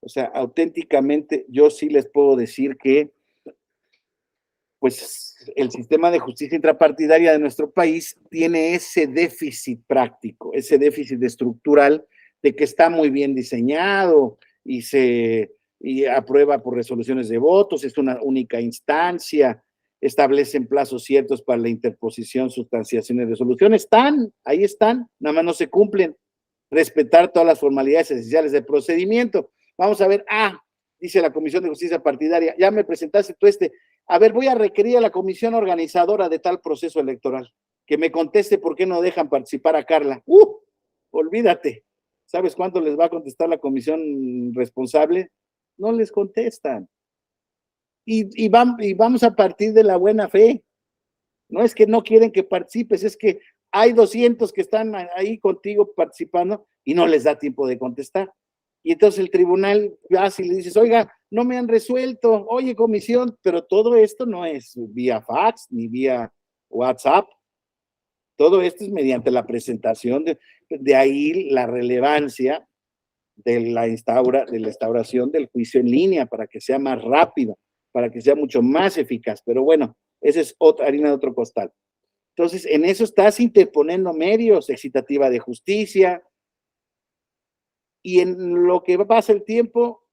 O sea, auténticamente yo sí les puedo decir que pues el sistema de justicia intrapartidaria de nuestro país tiene ese déficit práctico, ese déficit estructural de que está muy bien diseñado y aprueba por resoluciones de votos, es una única instancia, establecen plazos ciertos para la interposición, sustanciación y resolución. Ahí están, nada más no se cumplen. Respetar todas las formalidades esenciales del procedimiento. Vamos a ver, dice la Comisión de Justicia Partidaria, ya me presentaste tú a ver, voy a requerir a la comisión organizadora de tal proceso electoral que me conteste por qué no dejan participar a Carla. Olvídate. ¿Sabes cuánto les va a contestar la comisión responsable? No les contestan. Y vamos a partir de la buena fe. No es que no quieren que participes, es que hay 200 que están ahí contigo participando y no les da tiempo de contestar. Y entonces el tribunal vas y le dices, oiga, no me han resuelto, oye, comisión, pero todo esto no es vía fax ni vía WhatsApp. Todo esto es mediante la presentación de ahí la relevancia de la instauración del juicio en línea para que sea más rápido, para que sea mucho más eficaz. Pero bueno, esa es otra harina de otro costal. Entonces, en eso estás interponiendo medios, excitativa de justicia, y en lo que pasa el tiempo,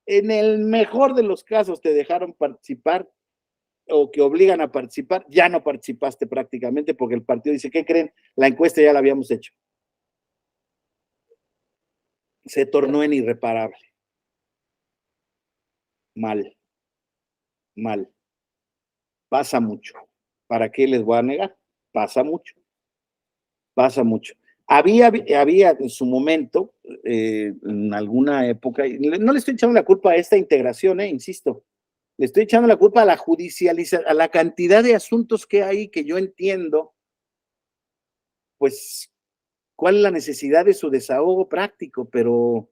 en el mejor de los casos te dejaron participar o que obligan a participar, ya no participaste prácticamente porque el partido dice, ¿qué creen? La encuesta ya la habíamos hecho. Se tornó en irreparable. Mal, mal. Pasa mucho. ¿Para qué les voy a negar? Pasa mucho. Pasa mucho. Había en su momento, en alguna época, no le estoy echando la culpa a esta integración, insisto, le estoy echando la culpa a la judicialización, a la cantidad de asuntos que hay que yo entiendo, pues, cuál es la necesidad de su desahogo práctico, pero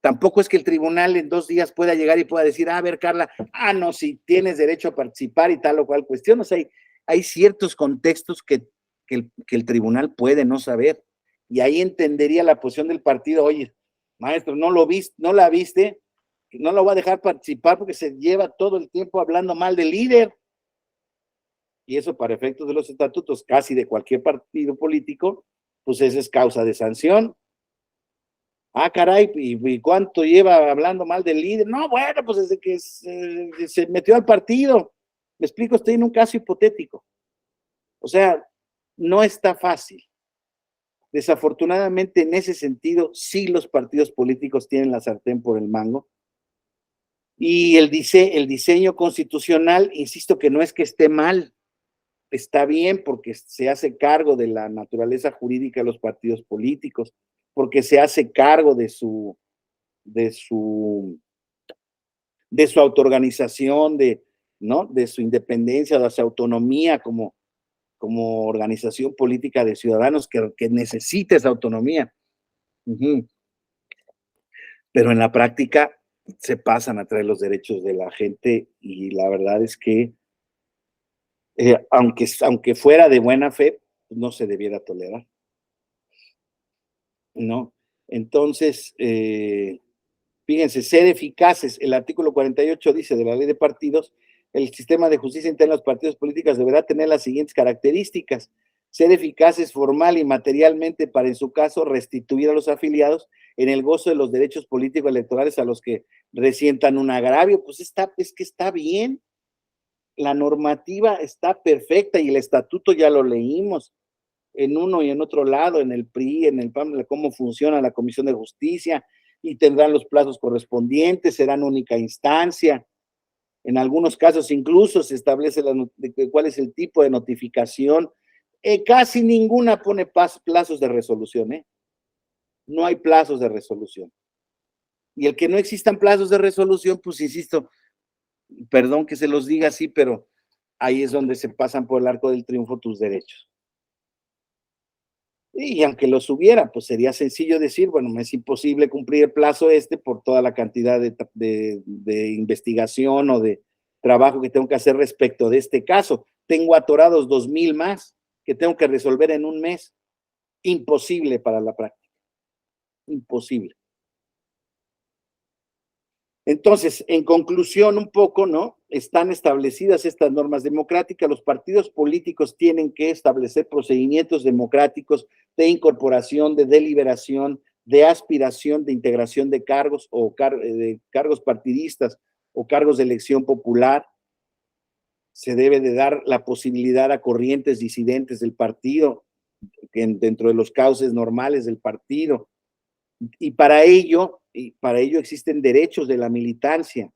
tampoco es que el tribunal en 2 días pueda llegar y pueda decir, a ver, Carla, no, si tienes derecho a participar y tal o cual cuestión. O sea, hay ciertos contextos que el tribunal puede no saber. Y ahí entendería la posición del partido, oye, maestro, no la viste, no lo va a dejar participar porque se lleva todo el tiempo hablando mal del líder. Y eso para efectos de los estatutos casi de cualquier partido político, pues esa es causa de sanción. Caray, ¿y cuánto lleva hablando mal del líder? No, bueno, pues desde que se metió al partido. Me explico, estoy en un caso hipotético. O sea, no está fácil. Desafortunadamente, en ese sentido, sí los partidos políticos tienen la sartén por el mango. Y el diseño constitucional, insisto que no es que esté mal, está bien porque se hace cargo de la naturaleza jurídica de los partidos políticos, porque se hace cargo de su autoorganización, ¿no? De su independencia, de su autonomía como organización política de ciudadanos que necesita esa autonomía. Pero en la práctica se pasan a traer los derechos de la gente y la verdad es que aunque fuera de buena fe, no se debiera tolerar, ¿no? Entonces, fíjense, ser eficaces, el artículo 48 dice de la ley de partidos, el sistema de justicia interna de los partidos políticos deberá tener las siguientes características: ser eficaces formal y materialmente para, en su caso, restituir a los afiliados en el gozo de los derechos políticos electorales a los que resientan un agravio. Pues es que está bien, la normativa está perfecta y el estatuto ya lo leímos en uno y en otro lado, en el PRI, en el PAN, cómo funciona la Comisión de Justicia, y tendrán los plazos correspondientes, serán única instancia. En algunos casos incluso se establece cuál es el tipo de notificación. Casi ninguna pone plazos de resolución, No hay plazos de resolución. Y el que no existan plazos de resolución, pues insisto, perdón que se los diga así, pero ahí es donde se pasan por el arco del triunfo tus derechos. Y aunque los hubiera, pues sería sencillo decir, bueno, me es imposible cumplir el plazo por toda la cantidad de investigación o de trabajo que tengo que hacer respecto de este caso. Tengo atorados 2,000 más que tengo que resolver en un mes. Imposible para la práctica. Imposible. Entonces, en conclusión, un poco, ¿no? Están establecidas estas normas democráticas. Los partidos políticos tienen que establecer procedimientos democráticos de incorporación, de deliberación, de aspiración, de integración de cargos o de cargos partidistas o cargos de elección popular. Se debe de dar la posibilidad a corrientes disidentes del partido, dentro de los cauces normales del partido. Y para ello existen derechos de la militancia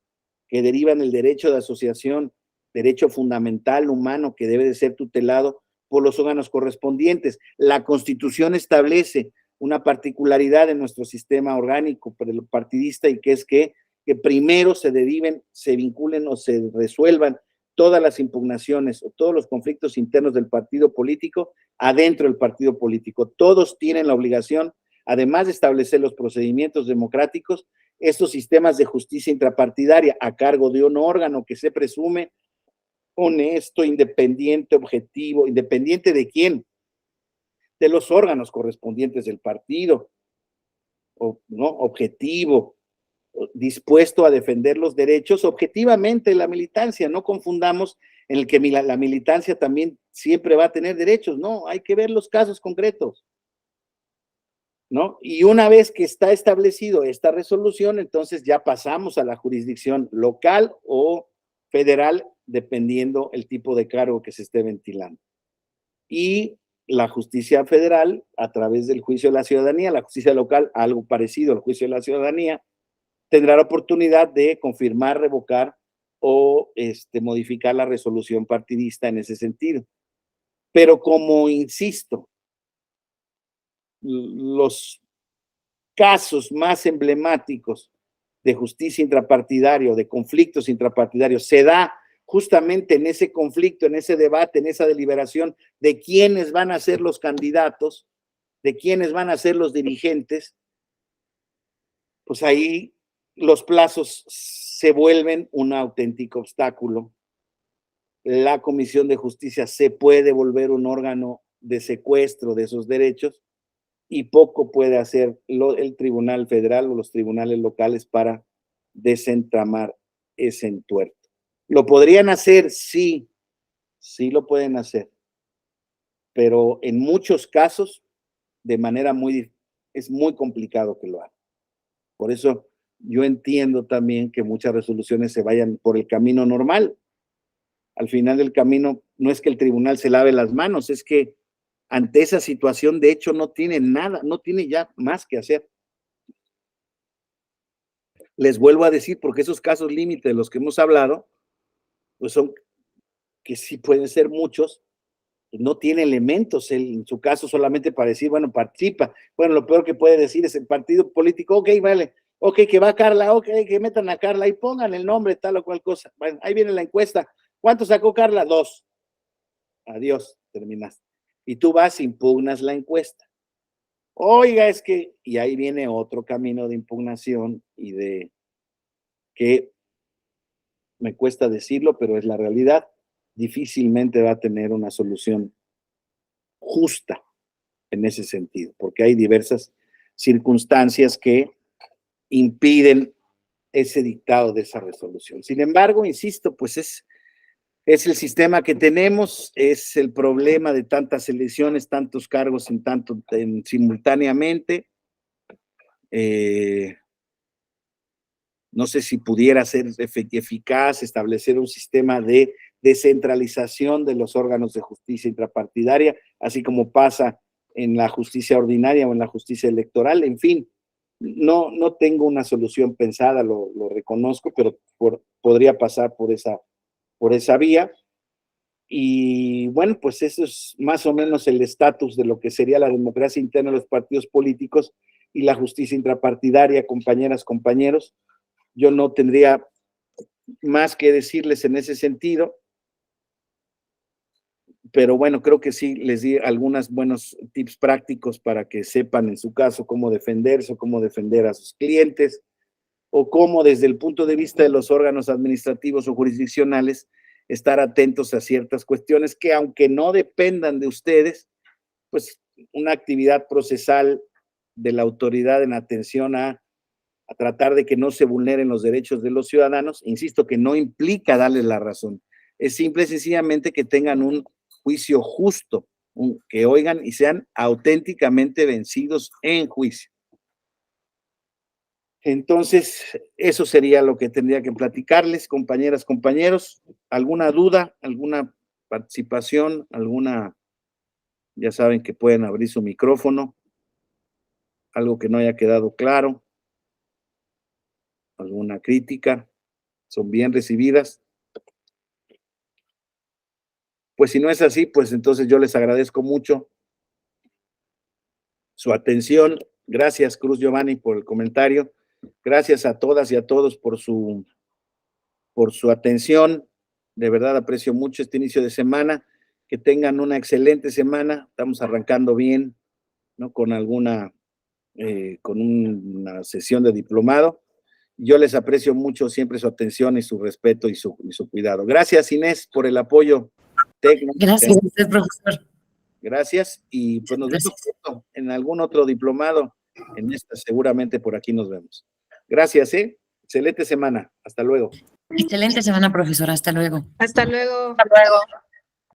que derivan del derecho de asociación, derecho fundamental humano que debe de ser tutelado por los órganos correspondientes. La Constitución establece una particularidad en nuestro sistema orgánico partidista, y que es que primero se vinculen o se resuelvan todas las impugnaciones o todos los conflictos internos del partido político adentro del partido político. Todos tienen la obligación, además de establecer los procedimientos democráticos, estos sistemas de justicia intrapartidaria a cargo de un órgano que se presume honesto, independiente, objetivo. ¿Independiente de quién? De los órganos correspondientes del partido. ¿no? Objetivo, dispuesto a defender los derechos objetivamente. La militancia, no confundamos en el que la militancia también siempre va a tener derechos, no, hay que ver los casos concretos, ¿no? Y una vez que está establecido esta resolución, entonces ya pasamos a la jurisdicción local o federal, dependiendo el tipo de cargo que se esté ventilando. Y la justicia federal, a través del juicio de la ciudadanía, la justicia local, algo parecido al juicio de la ciudadanía, tendrá la oportunidad de confirmar, revocar o modificar la resolución partidista en ese sentido. Pero como insisto, los casos más emblemáticos de justicia intrapartidaria o de conflictos intrapartidarios se da justamente en ese conflicto, en ese debate, en esa deliberación de quiénes van a ser los candidatos, de quiénes van a ser los dirigentes. Pues ahí los plazos se vuelven un auténtico obstáculo. La Comisión de Justicia se puede volver un órgano de secuestro de esos derechos y poco puede hacer el Tribunal Federal o los tribunales locales para desentramar ese entuerto. ¿Lo podrían hacer? Sí, sí lo pueden hacer, pero en muchos casos de manera es muy complicado que lo hagan. Por eso yo entiendo también que muchas resoluciones se vayan por el camino normal. Al final del camino no es que el tribunal se lave las manos, es que ante esa situación de hecho no tiene nada, no tiene ya más que hacer. Les vuelvo a decir, porque esos casos límite de los que hemos hablado, pues son que sí pueden ser muchos, no tiene elementos en su caso solamente para decir, bueno, participa. Bueno, lo peor que puede decir es el partido político, ok, vale, ok, que va Carla, ok, que metan a Carla y pongan el nombre, tal o cual cosa. Bueno, ahí viene la encuesta. ¿Cuánto sacó Carla? 2. Adiós, terminaste. Y tú vas, impugnas la encuesta. Oiga, es que, y ahí viene otro camino de impugnación y de que me cuesta decirlo, pero es la realidad, difícilmente va a tener una solución justa en ese sentido, porque hay diversas circunstancias que impiden ese dictado de esa resolución. Sin embargo, insisto, pues es el sistema que tenemos, es el problema de tantas elecciones, tantos cargos simultáneamente. No sé si pudiera ser eficaz establecer un sistema de descentralización de los órganos de justicia intrapartidaria, así como pasa en la justicia ordinaria o en la justicia electoral. En fin, no tengo una solución pensada, lo reconozco, pero podría pasar por esa vía. Y bueno, pues eso es más o menos el estatus de lo que sería la democracia interna de los partidos políticos y la justicia intrapartidaria, compañeras, compañeros. Yo no tendría más que decirles en ese sentido, pero bueno, creo que sí les di algunos buenos tips prácticos para que sepan en su caso cómo defenderse o cómo defender a sus clientes o cómo desde el punto de vista de los órganos administrativos o jurisdiccionales estar atentos a ciertas cuestiones que aunque no dependan de ustedes, pues una actividad procesal de la autoridad en atención a tratar de que no se vulneren los derechos de los ciudadanos, insisto que no implica darles la razón, es simple y sencillamente que tengan un juicio justo, que oigan y sean auténticamente vencidos en juicio. Entonces, eso sería lo que tendría que platicarles, compañeras, compañeros. ¿Alguna duda, alguna participación, ya saben que pueden abrir su micrófono, algo que no haya quedado claro, alguna crítica, son bien recibidas? Pues si no es así, pues entonces yo les agradezco mucho su atención. Gracias, Cruz Giovanni, por el comentario. Gracias a todas y a todos por su atención. De verdad aprecio mucho este inicio de semana. Que tengan una excelente semana. Estamos arrancando bien, ¿no? Con una sesión de diplomado. Yo les aprecio mucho siempre su atención y su respeto y su cuidado. Gracias, Inés, por el apoyo técnico. Gracias a usted, profesor. Gracias, y pues nos vemos en algún otro diplomado. en esta seguramente por aquí nos vemos. Gracias, excelente semana, hasta luego. Excelente semana, profesora, hasta luego. Hasta luego. Hasta luego.